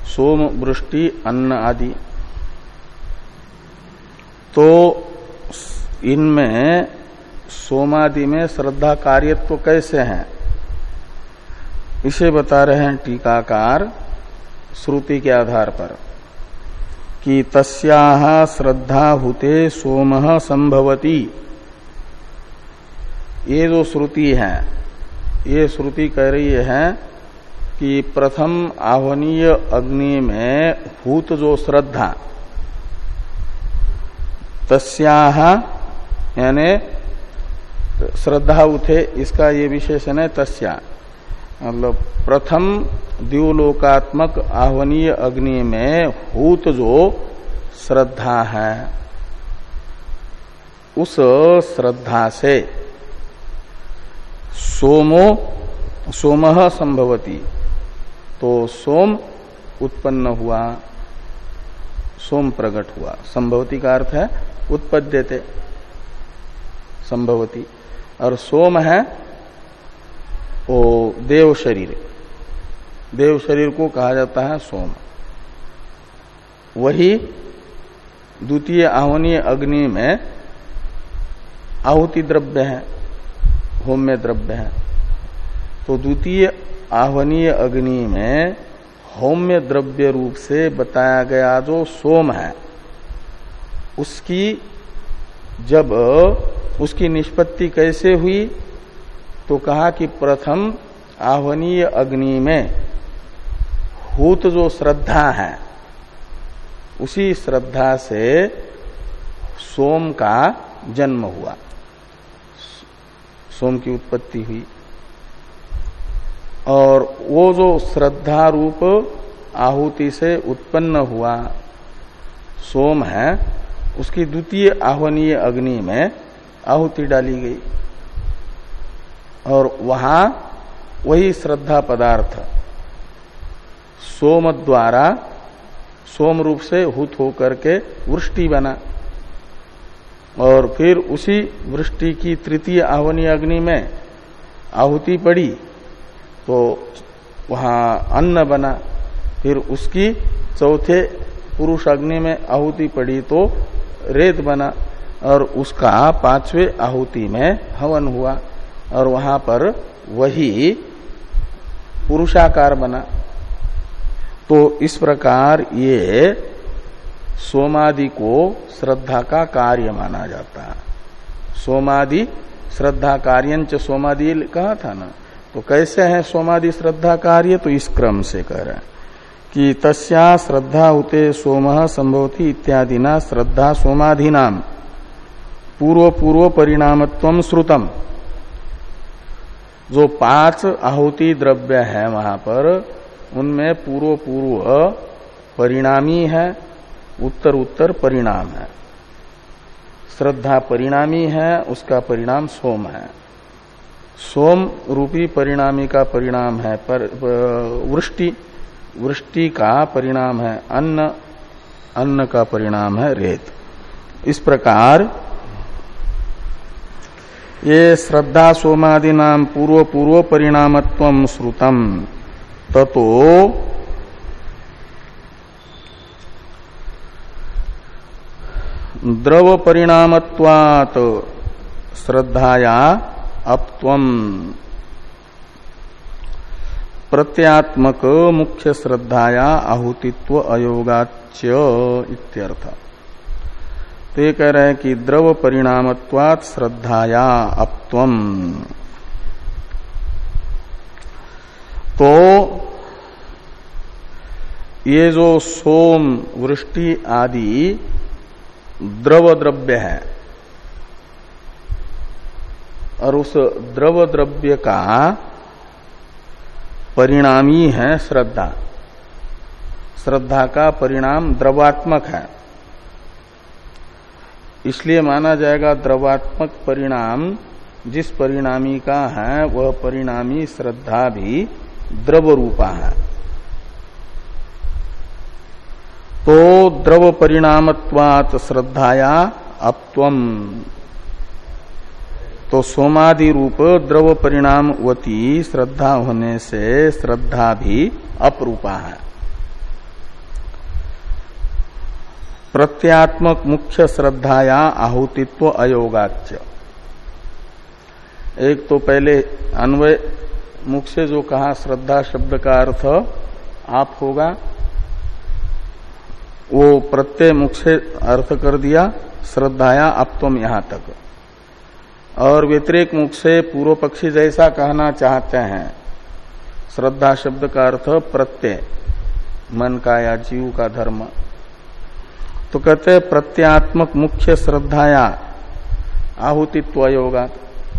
सोम वृष्टि अन्न आदि। तो इनमें सोमादि में श्रद्धा कार्यत्व कैसे है, इसे बता रहे हैं टीकाकार श्रुति के आधार पर कि तस्याह श्रद्धा हुते सोमः संभवति। ये जो श्रुति है, ये श्रुति कह रही है कि प्रथम आह्वनीय अग्नि में भूत जो श्रद्धा, तस्याह यानी श्रद्धा उठे, इसका ये विशेषण है तस्या, मतलब प्रथम द्युलोकात्मक आह्वनीय अग्नि में भूत जो श्रद्धा है, उस श्रद्धा से सोमः संभवति, तो सोम उत्पन्न हुआ, सोम प्रकट हुआ। संभवति का अर्थ है उत्पद्यते, संभवति। और सोम है वो देव शरीर, देव शरीर को कहा जाता है सोम। वही द्वितीय आह्वनीय अग्नि में आहुति द्रव्य है, होम्य द्रव्य है। तो द्वितीय आह्वनीय अग्नि में होम्य द्रव्य रूप से बताया गया जो सोम है, उसकी जब उसकी निष्पत्ति कैसे हुई, तो कहा कि प्रथम आह्वनीय अग्नि में हूत जो श्रद्धा है, उसी श्रद्धा से सोम का जन्म हुआ, सोम की उत्पत्ति हुई। और वो जो श्रद्धा रूप आहुति से उत्पन्न हुआ सोम है, उसकी द्वितीय आह्वनीय अग्नि में आहुति डाली गई और वहां वही श्रद्धा पदार्थ सोम द्वारा सोम रूप से हुत होकर के वृष्टि बना और फिर उसी वृष्टि की तृतीय आह्वनीय अग्नि में आहुति पड़ी तो वहां अन्न बना, फिर उसकी चौथे पुरुष अग्नि में आहुति पड़ी तो रेत बना और उसका पांचवें आहुति में हवन हुआ और वहां पर वही पुरुषाकार बना। तो इस प्रकार ये सोमादि को श्रद्धा का कार्य माना जाता है। सोमादि श्रद्धा कार्यंच सोमादि कहा था ना, तो कैसे है सोमादि श्रद्धा कार्य, तो इस क्रम से कह रहे हैं कि तस्या श्रद्धा उते सोमः संभवति इत्यादि ना श्रद्धा सोमाधीनाम पूर्व पूर्व परिणामत्वम श्रुतम। जो 5 आहुति द्रव्य है वहां पर, उनमें पूर्व पूर्व परिणामी है, उत्तर उत्तर परिणाम है। श्रद्धा परिणामी है, उसका परिणाम सोम है। सोम रूपी परिणामी का परिणाम है वृष्टि, वृष्टि का परिणाम है अन्न, अन्न का परिणाम है रेत। इस प्रकार ये श्रद्धा सोमादि नाम पूर्व पूर्व परिणामत्वम श्रुतम ततो द्रव परिणामत्वात् श्रद्धाया अपत्वम प्रत्यात्मक मुख्य श्रद्धाया आहुतित्व अयोगाच्य इत्यर्थ। तो ये कह रहे हैं कि द्रव परिणामत्वात् श्रद्धाया अपत्वम, तो ये जो सोम वृष्टि आदि द्रव द्रव्य है और उस द्रव द्रव्य का परिणामी है श्रद्धा। श्रद्धा का परिणाम द्रवात्मक है, इसलिए माना जाएगा द्रवात्मक परिणाम जिस परिणामी का है वह परिणामी श्रद्धा भी द्रव रूपा है। तो द्रव परिणामत्वात् श्रद्धाया अपत्वम, तो सोमादि रूप द्रव परिणामवती श्रद्धा होने से श्रद्धा भी अपरूपा है। प्रत्यात्मक मुख्य श्रद्धाया आहुतित्व अयोगाच्य। एक तो पहले अन्वय मुख से जो कहा श्रद्धा शब्द का अर्थ आप होगा, वो प्रत्यय मुख से अर्थ कर दिया श्रद्धाया अपत्वम यहां तक, और व्यतिरेक मुख से पूर्व पक्षी जैसा कहना चाहते हैं श्रद्धा शब्द का अर्थ प्रत्यय, मन का या जीव का धर्म। तो कहते प्रत्यात्मक मुख्य श्रद्धाया आहुतित्व योगा,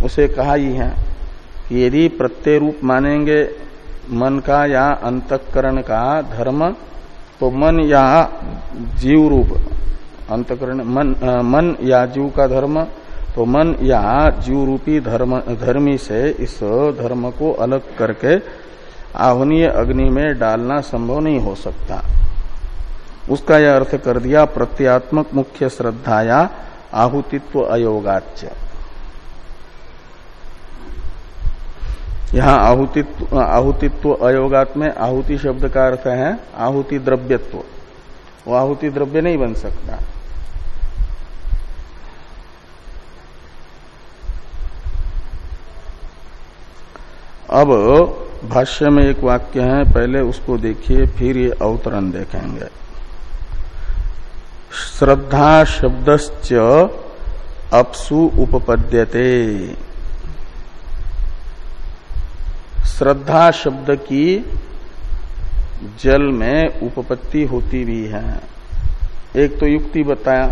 उसे कहा ही है कि यदि प्रत्यय रूप मानेंगे मन का या अंतःकरण का धर्म, तो मन या जीव रूप अंतःकरण मन या जीव का धर्म, तो मन या जीव रूपी धर्मी से इस धर्म को अलग करके आह्वनीय अग्नि में डालना संभव नहीं हो सकता। उसका यह अर्थ कर दिया प्रत्यात्मक मुख्य श्रद्धाया आहुतित्व अयोगाच्य। यहां आहुतित्व अयोगात में आहुति शब्द का अर्थ है आहुति द्रव्यत्व, वो आहुति द्रव्य नहीं बन सकता। अब भाष्य में एक वाक्य है, पहले उसको देखिए फिर ये अवतरण देखेंगे। श्रद्धा शब्दश्च अपसु उपपद्यते। श्रद्धा शब्द की जल में उपपत्ति होती भी है। एक तो युक्ति बताया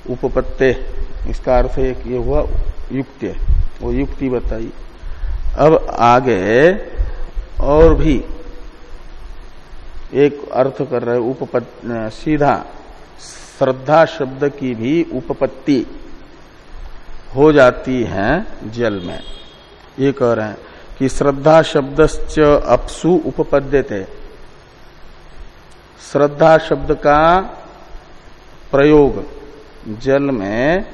उपपत्ते, इसका अर्थ एक ये हुआ युक्ति, वो युक्ति बताई। अब आगे और भी एक अर्थ कर रहे सीधा श्रद्धा शब्द की भी उपपत्ति हो जाती है जल में। ये कह रहे हैं कि श्रद्धा शब्दश्च अपसु उपपद्यते। श्रद्धा शब्द का प्रयोग जल में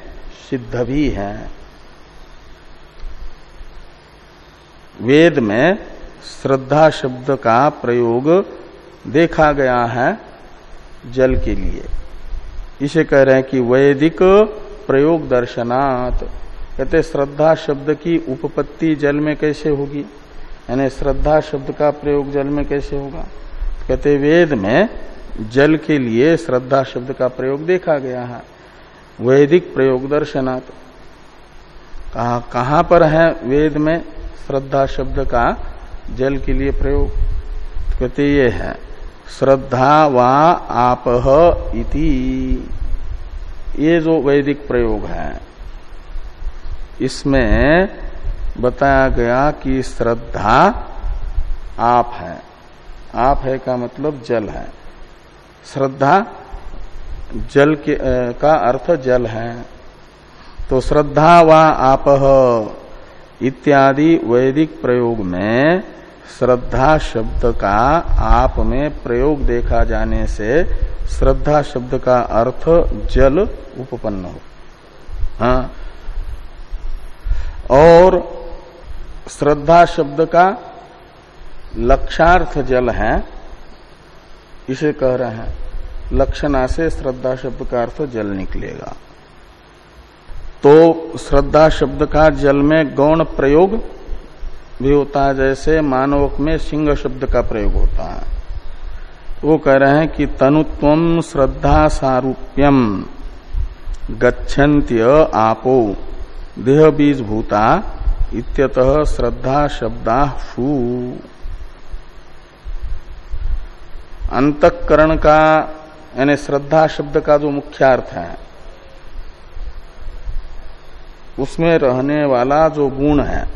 सिद्ध भी है। वेद में श्रद्धा शब्द का प्रयोग देखा गया है जल के लिए। इसे कह रहे हैं कि वैदिक प्रयोग दर्शनात्। कहते श्रद्धा शब्द की उपपत्ति जल में कैसे होगी, यानी श्रद्धा शब्द का प्रयोग जल में कैसे होगा। कहते वेद में जल के लिए श्रद्धा शब्द का प्रयोग देखा गया है वैदिक प्रयोग दर्शनात्। कहां पर है वेद में श्रद्धा शब्द का जल के लिए प्रयोग। कहते ये है श्रद्धा वा आपह इति। ये जो वैदिक प्रयोग है इसमें बताया गया कि श्रद्धा आप है। आप है का मतलब जल है। श्रद्धा जल के का अर्थ जल है। तो श्रद्धा वा आपह इत्यादि वैदिक प्रयोग में श्रद्धा शब्द का आप में प्रयोग देखा जाने से श्रद्धा शब्द का अर्थ जल उपपन्न हो। हाँ, और श्रद्धा शब्द का लक्षार्थ जल है, इसे कह रहे हैं लक्षणा से श्रद्धा शब्द का अर्थ जल निकलेगा। तो श्रद्धा शब्द का जल में गौण प्रयोग भी होता है, जैसे मानवक में सिंह शब्द का प्रयोग होता है। वो कह रहे हैं कि तनुत्वम श्रद्धा सारूप्यम गच्छन्त्य आपो देह बीज भूता इत्यतः श्रद्धा शब्दा शु। अंतःकरण का यानी श्रद्धा शब्द का जो मुख्यार्थ है उसमें रहने वाला जो गुण है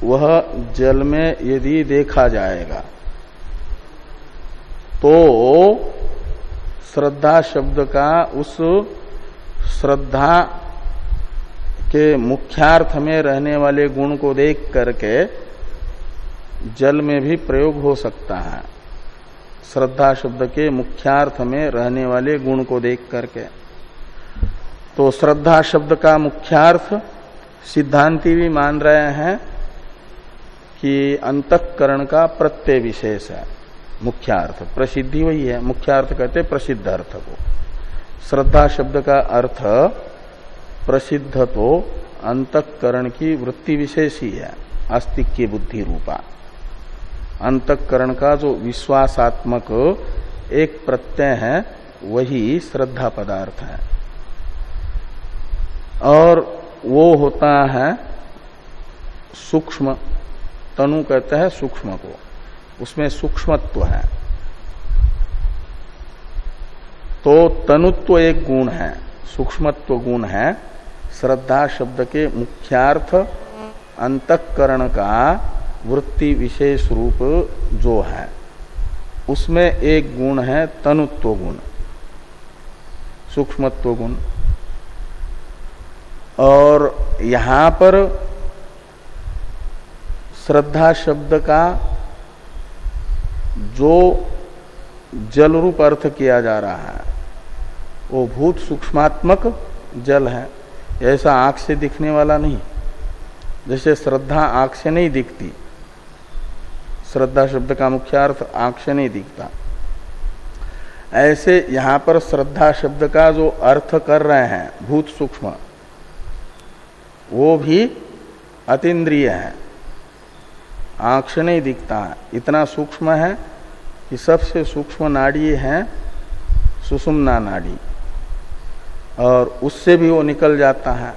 वह जल में यदि देखा जाएगा तो श्रद्धा शब्द का उस श्रद्धा के मुख्यार्थ में रहने वाले गुण को देख करके जल में भी प्रयोग हो सकता है। श्रद्धा शब्द के मुख्यार्थ में रहने वाले गुण को देख करके। तो श्रद्धा शब्द का मुख्यार्थ सिद्धांती भी मान रहे हैं कि अंतःकरण का प्रत्यय विशेष है मुख्यार्थ। प्रसिद्धि वही है, मुख्यार्थ कहते प्रसिद्ध अर्थ को। श्रद्धा शब्द का अर्थ प्रसिद्ध तो अंतःकरण की वृत्ति विशेष ही है, आस्तिक की बुद्धि रूपा। अंतःकरण का जो विश्वासात्मक एक प्रत्यय है वही श्रद्धा पदार्थ है, और वो होता है सूक्ष्म। तनु कहते हैं सूक्ष्म को, उसमें सूक्ष्मत्व है। तो तनुत्व एक गुण है, सूक्ष्मत्व गुण है। श्रद्धा शब्द के मुख्यार्थ अंतःकरण का वृत्ति विशेष रूप जो है उसमें एक गुण है तनुत्व गुण, सूक्ष्मत्व गुण। और यहां पर श्रद्धा शब्द का जो जल रूप अर्थ किया जा रहा है वो भूत सूक्ष्मात्मक जल है, ऐसा आंख से दिखने वाला नहीं। जैसे श्रद्धा आंख से नहीं दिखती, श्रद्धा शब्द का मुख्य अर्थ आंख से नहीं दिखता, ऐसे यहां पर श्रद्धा शब्द का जो अर्थ कर रहे हैं भूत सूक्ष्म, वो भी अतीन्द्रिय है, आंख से नहीं दिखता है। इतना सूक्ष्म है कि सबसे सूक्ष्म नाड़ी है सुषुम्ना नाड़ी, और उससे भी वो निकल जाता है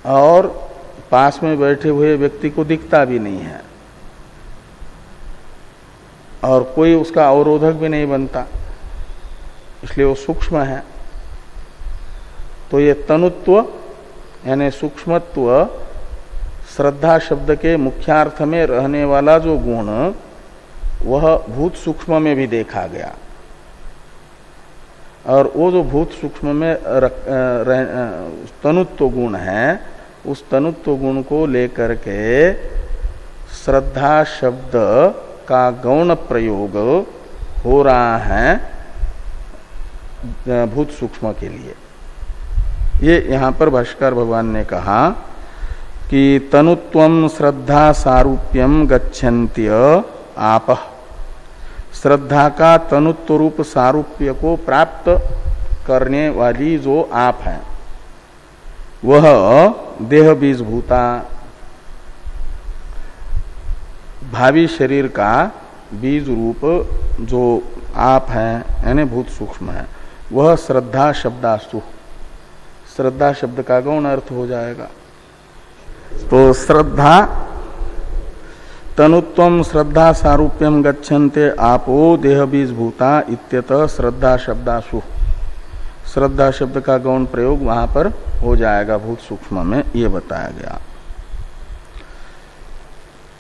और पास में बैठे हुए व्यक्ति को दिखता भी नहीं है और कोई उसका अवरोधक भी नहीं बनता, इसलिए वो सूक्ष्म है। तो ये तनुत्व यानी सूक्ष्मत्व श्रद्धा शब्द के मुख्यार्थ में रहने वाला जो गुण वह भूत सूक्ष्म में भी देखा गया, और वो जो भूत सूक्ष्म में तनुत्व गुण है, उस तनुत्व गुण को लेकर के श्रद्धा शब्द का गौण प्रयोग हो रहा है भूत सूक्ष्म के लिए। ये यहां पर भाष्कर भगवान ने कहा कि तनुत्वम श्रद्धा सारूप्यम गच्छन्त्य आपः, श्रद्धा का तनुत्व रूप सारूप्य को प्राप्त करने वाली जो आप है वह देह बीजभूता, भावी शरीर का बीज रूप जो आप है यानी भूत सूक्ष्म है, वह श्रद्धा शब्दास्तु, श्रद्धा शब्द का गौण अर्थ हो जाएगा। तो श्रद्धा तनुत्वम श्रद्धा सारूप्यम गच्छन्ते आपो देह बीजभूता इत्यतः श्रद्धा शब्दासु, श्रद्धा शब्द का गौण प्रयोग वहां पर हो जाएगा भूत सूक्ष्म में, ये बताया गया।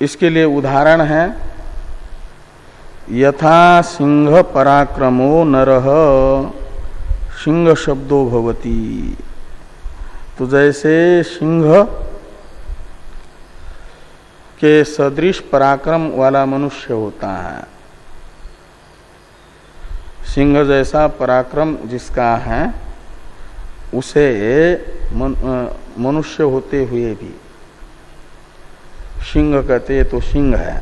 इसके लिए उदाहरण है यथा सिंह पराक्रमो नरः सिंह शब्दो भवति, तो जैसे सिंह के सदृश पराक्रम वाला मनुष्य होता है, सिंह जैसा पराक्रम जिसका है उसे मनुष्य होते हुए भी सिंह कहते, ये तो सिंह है,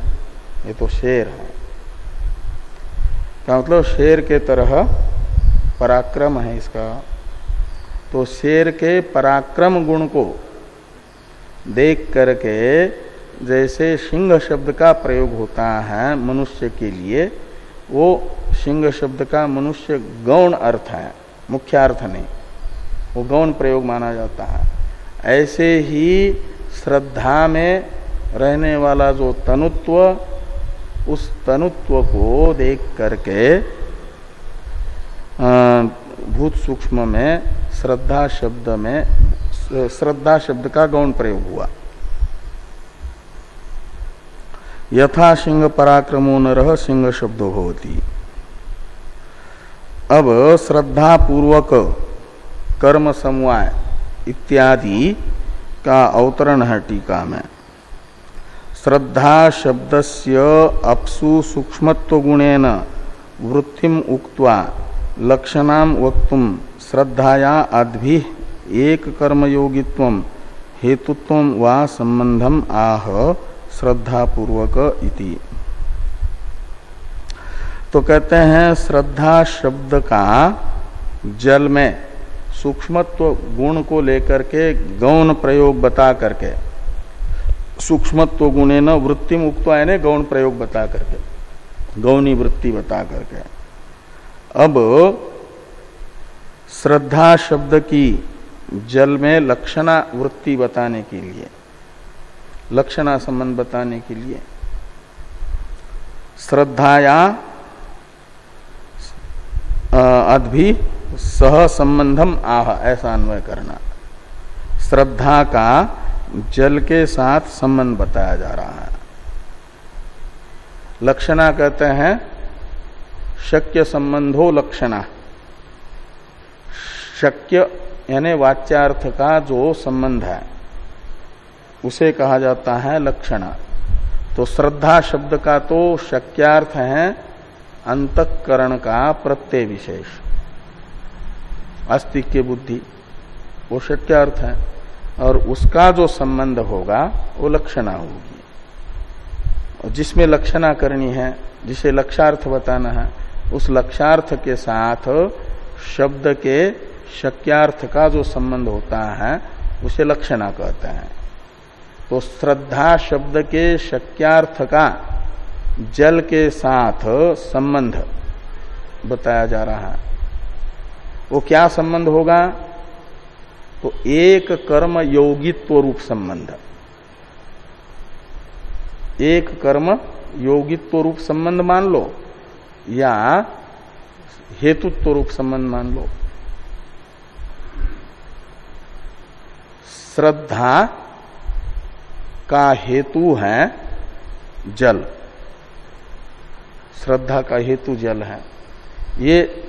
ये तो शेर है, क्या मतलब शेर के तरह पराक्रम है इसका। तो शेर के पराक्रम गुण को देख करके जैसे सिंह शब्द का प्रयोग होता है मनुष्य के लिए, वो सिंह शब्द का मनुष्य गौण अर्थ है, मुख्य अर्थ नहीं, वो गौण प्रयोग माना जाता है। ऐसे ही श्रद्धा में रहने वाला जो तनुत्व, उस तनुत्व को देख करके भूत सूक्ष्म में श्रद्धा शब्द का गौण प्रयोग हुआ। यथा सिंह पराक्रमो नरः सिंह शब्दो भवति। अब श्रद्धा पूर्वक कर्म समवाय इत्यादि का अवतरण है टीका में। श्रद्धा शब्दस्य अपसु सूक्ष्मत्व गुणेन वृत्तिम उक्त्वा लक्षणाम वक्तुम श्रद्धाया अद्भिः एक कर्मयोगित्वम हेतुत्वम वा संबंधम आह श्रद्धा पूर्वक इति। तो कहते हैं श्रद्धा शब्द का जल में सूक्ष्मत्व गुण को लेकर के गौण प्रयोग बता करके, सूक्ष्मत्व गुणे न वृत्ति मुक्त यानी गौण प्रयोग बता करके, गौणी वृत्ति बता करके, अब श्रद्धा शब्द की जल में लक्षणा वृत्ति बताने के लिए, लक्षणा संबंध बताने के लिए श्रद्धाया अद्भि सह संबंधम आह ऐसा अन्वय करना। श्रद्धा का जल के साथ संबंध बताया जा रहा है। लक्षणा कहते हैं शक्य संबंधो लक्षणा, शक्य यानी वाच्यार्थ का जो संबंध है उसे कहा जाता है लक्षणा। तो श्रद्धा शब्द का तो शक्यार्थ है अंतःकरण का प्रत्यय विशेष, आस्तिक्य बुद्धि, वो शक्यार्थ है, और उसका जो संबंध होगा वो लक्षणा होगी। और जिसमें लक्षणा करनी है, जिसे लक्षार्थ बताना है, उस लक्षार्थ के साथ शब्द के शक्यार्थ का जो संबंध होता है उसे लक्षणा कहते हैं। तो श्रद्धा शब्द के शक्यार्थ का जल के साथ संबंध बताया जा रहा है। वो क्या संबंध होगा? तो एक कर्म योगित्व रूप संबंध, एक कर्म योगित्व रूप संबंध मान लो या हेतुत्व रूप संबंध मान लो। श्रद्धा का हेतु है जल, श्रद्धा का हेतु जल है। ये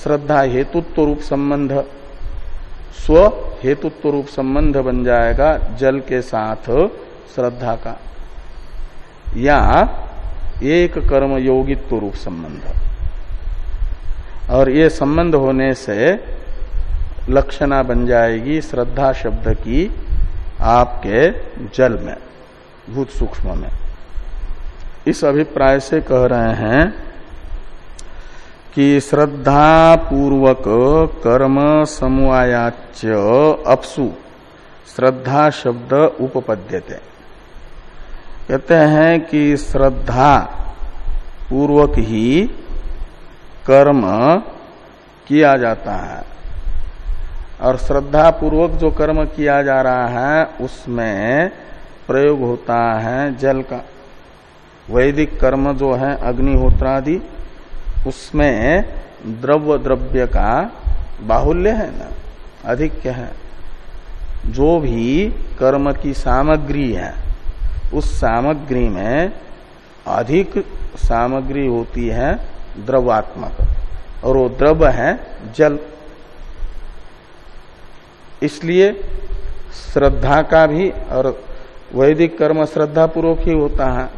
श्रद्धा हेतुत्व रूप संबंध स्व हेतुत्व रूप संबंध बन जाएगा जल के साथ श्रद्धा का, या एक कर्म योगित्व रूप संबंध। और ये संबंध होने से लक्षणा बन जाएगी श्रद्धा शब्द की आपके जल में, भूत सूक्ष्म में। इस अभिप्राय से कह रहे हैं कि श्रद्धा पूर्वक कर्म समवायाच्य अपसु श्रद्धा शब्द उपपद्यते। कहते हैं कि श्रद्धा पूर्वक ही कर्म किया जाता है, और श्रद्धा पूर्वक जो कर्म किया जा रहा है उसमें प्रयोग होता है जल का। वैदिक कर्म जो है अग्निहोत्रादि, उसमें द्रव्य का बाहुल्य है ना, अधिक्य है। जो भी कर्म की सामग्री है उस सामग्री में अधिक सामग्री होती है द्रवात्मक, और वो द्रव्य है जल। इसलिए श्रद्धा का भी, और वैदिक कर्म श्रद्धा पूर्वक ही होता है।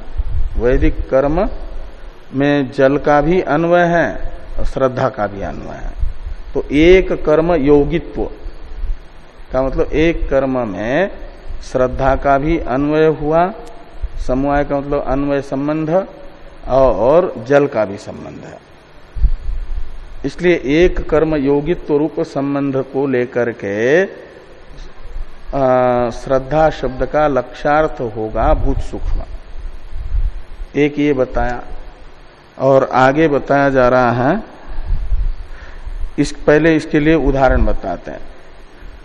वैदिक कर्म में जल का भी अन्वय है और श्रद्धा का भी अन्वय है। तो एक कर्म योगित्व का मतलब एक कर्म में श्रद्धा का भी अन्वय हुआ, समवाय का मतलब अन्वय संबंध, और जल का भी संबंध है। इसलिए एक कर्म योगित्व रूप संबंध को लेकर के श्रद्धा शब्द का लक्ष्यार्थ होगा भूत सूक्ष्म। एक ये बताया, और आगे बताया जा रहा है, पहले इसके लिए उदाहरण बताते हैं।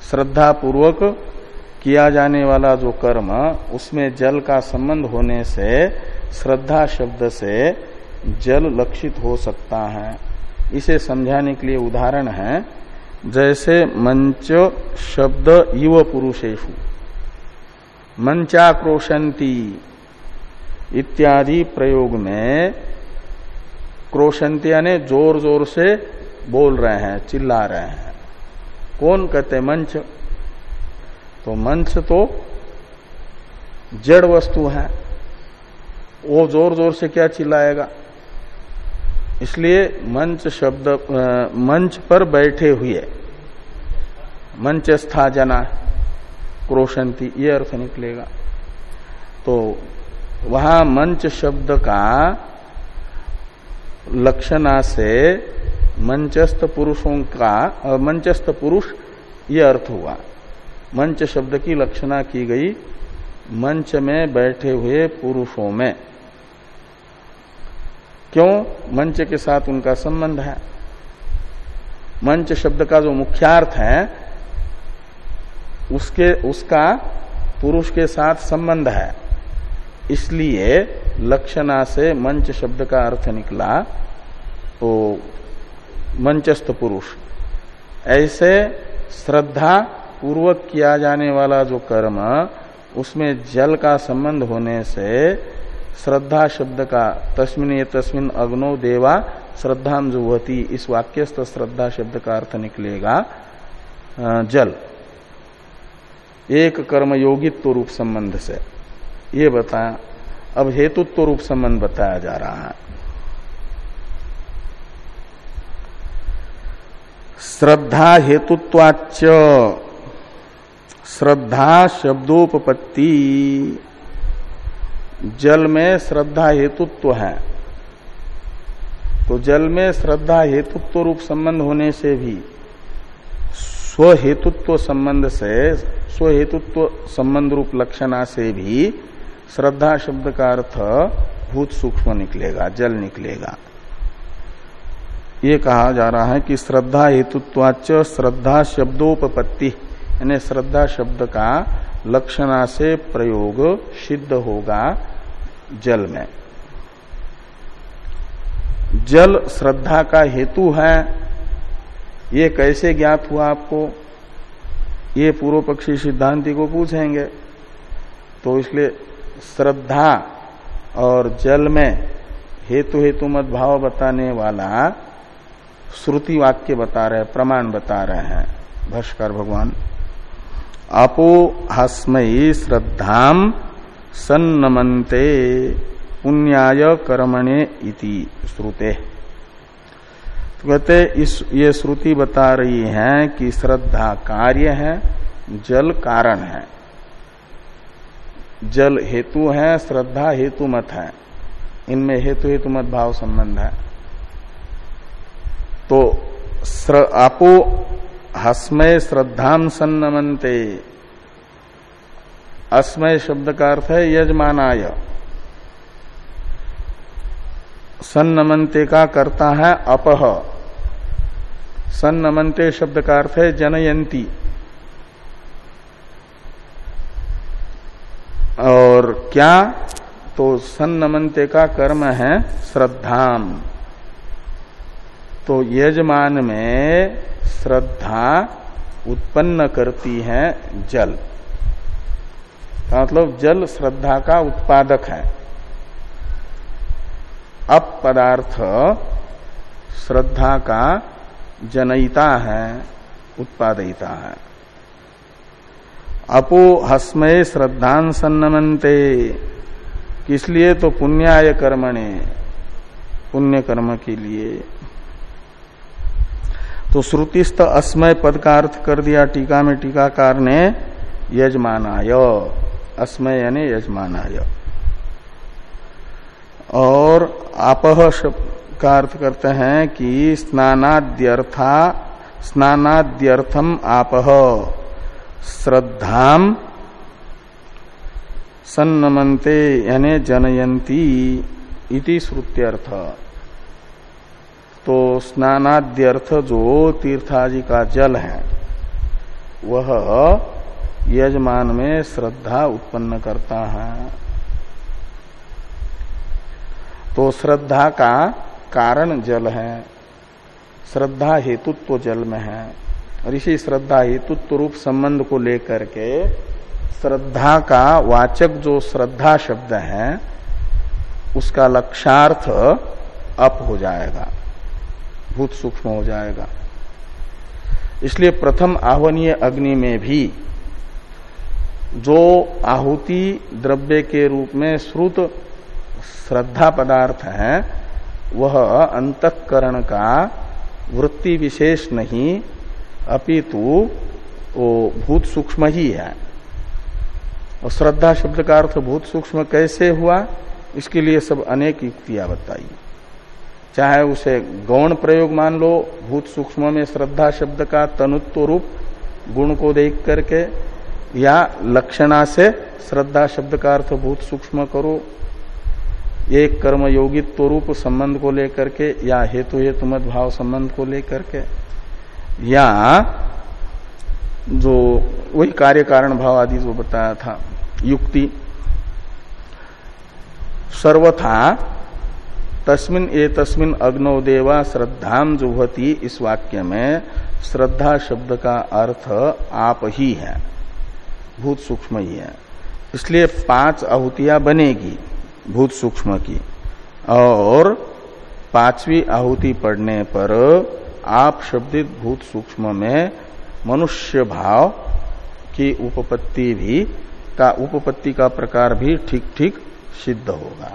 श्रद्धा पूर्वक किया जाने वाला जो कर्म, उसमें जल का संबंध होने से श्रद्धा शब्द से जल लक्षित हो सकता है। इसे समझाने के लिए उदाहरण है, जैसे मंच शब्द युव पुरुषेषु, मंचाक्रोशंती इत्यादि प्रयोग में क्रोशंती यानी जोर जोर से बोल रहे हैं, चिल्ला रहे हैं। कौन कहते? मंच। तो मंच तो जड़ वस्तु है, वो जोर जोर से क्या चिल्लाएगा? इसलिए मंच शब्द मंच पर बैठे हुए, मंचस्था जना क्रोशंती, ये अर्थ निकलेगा। तो वहां मंच शब्द का लक्षणा से मंचस्थ पुरुषों का, मंचस्थ पुरुष ये अर्थ हुआ। मंच शब्द की लक्षणा की गई मंच में बैठे हुए पुरुषों में। क्यों? मंच के साथ उनका संबंध है। मंच शब्द का जो मुख्यार्थ है उसका पुरुष के साथ संबंध है, इसलिए लक्षणा से मंच शब्द का अर्थ निकला तो मंचस्थ पुरुष। ऐसे श्रद्धा पूर्वक किया जाने वाला जो कर्म, उसमें जल का संबंध होने से श्रद्धा शब्द का तस्मिन ये तस्मिन अग्नो देवा श्रद्धाम जुहति, इस वाक्यस्थ श्रद्धा शब्द का अर्थ निकलेगा जल। एक कर्म योगित्व रूप संबंध से ये बताया। अब हेतुत्व रूप संबंध बताया जा रहा है। श्रद्धा हेतुत्वाच्च, श्रद्धा शब्दोपपत्ति, जल में श्रद्धा हेतुत्व है, तो जल में श्रद्धा हेतुत्व रूप संबंध होने से भी स्वहेतुत्व संबंध से, स्वहेतुत्व संबंध रूप लक्षणा से भी श्रद्धा शब्द का अर्थ भूत सूक्ष्म निकलेगा, जल निकलेगा। ये कहा जा रहा है कि श्रद्धा हेतुत्वाच श्रद्धा शब्दोपपत्ति, यानी श्रद्धा शब्द का लक्षणा से प्रयोग सिद्ध होगा जल में। जल श्रद्धा का हेतु है, ये कैसे ज्ञात हुआ आपको? ये पूर्व पक्षी सिद्धांति को पूछेंगे। तो इसलिए श्रद्धा और जल में हेतु हेतु मत भाव बताने वाला श्रुति वाक्य बता रहे, प्रमाण बता रहे हैं भाष्यकार भगवान। अपो हस्मयी श्रद्धाम सन्नमन्ते पुण्याय कर्मणे इति श्रुते। तो कहते ये श्रुति बता रही है कि श्रद्धा कार्य है, जल कारण है। जल हेतु है, श्रद्धा हेतु मत है, इनमें हेतु हेतु मत भाव संबंध है। तो आपो हस्मय श्रद्धाम सन्नमन्ते, अस्मय शब्द का अर्थ है यजमानाय, सन्नमन्ते का करता है अपह, सन्नमन्ते शब्द का अर्थ है जनयंती। और क्या? तो सन्नमन्ते का कर्म है श्रद्धाम। तो यजमान में श्रद्धा उत्पन्न करती है जल, मतलब जल श्रद्धा का उत्पादक है। अप पदार्थ श्रद्धा का जनयिता है, उत्पादयिता है। अपो हस्मय श्रद्धान सन्नमन्ते, किसलिए? तो पुण्याय कर्मणे, पुण्य कर्म के लिए। तो श्रुतिस्थ अस्मय पद का अर्थ कर दिया टीका में टीकाकार ने यजमानाय, अस्मय यानी यजमानाय। और आपह का अर्थ करते हैं कि स्नानाद्यर्थम आपह श्रद्धाम सन्नमन्ते यानी जनयंती इति श्रुत्यर्थ। तो स्नानाद्यर्थ जो तीर्थादि का जल है वह यजमान में श्रद्धा उत्पन्न करता है। तो श्रद्धा का कारण जल है, श्रद्धा हेतुत्व जल में है। और इसी श्रद्धा हेतुत्व रूप संबंध को लेकर के श्रद्धा का वाचक जो श्रद्धा शब्द है उसका लक्षार्थ अप हो जाएगा, भूत सूक्ष्म हो जाएगा। इसलिए प्रथम आह्वनीय अग्नि में भी जो आहुति द्रव्य के रूप में श्रुत श्रद्धा पदार्थ है वह अंतःकरण का वृत्ति विशेष नहीं अपितु वो भूत सूक्ष्म ही है। और श्रद्धा शब्द का अर्थ भूत सूक्ष्म कैसे हुआ, इसके लिए सब अनेक युक्तियां बताई। चाहे उसे गौण प्रयोग मान लो, भूत सूक्ष्म में श्रद्धा शब्द का तनुत्व रूप गुण को देख करके, या लक्षणा से श्रद्धा शब्द का अर्थ भूत सूक्ष्म करो, एक कर्म योगित्व रूप संबंध को लेकर के, या हेतु हेतु मत भाव संबंध को लेकर के, या जो वही कार्य कारण भाव आदि जो बताया था युक्ति। सर्वथा तस्मिन एतस्मिन अग्नौ देवा श्रद्धाम जुह्वति, इस वाक्य में श्रद्धा शब्द का अर्थ आप ही है, भूत सूक्ष्म ही है। इसलिए 5 आहुतियां बनेगी भूत सूक्ष्म की, और 5वीं आहुति पढ़ने पर आप शब्दित भूत सूक्ष्म में मनुष्य भाव की उपपत्ति का प्रकार भी ठीक ठीक सिद्ध होगा।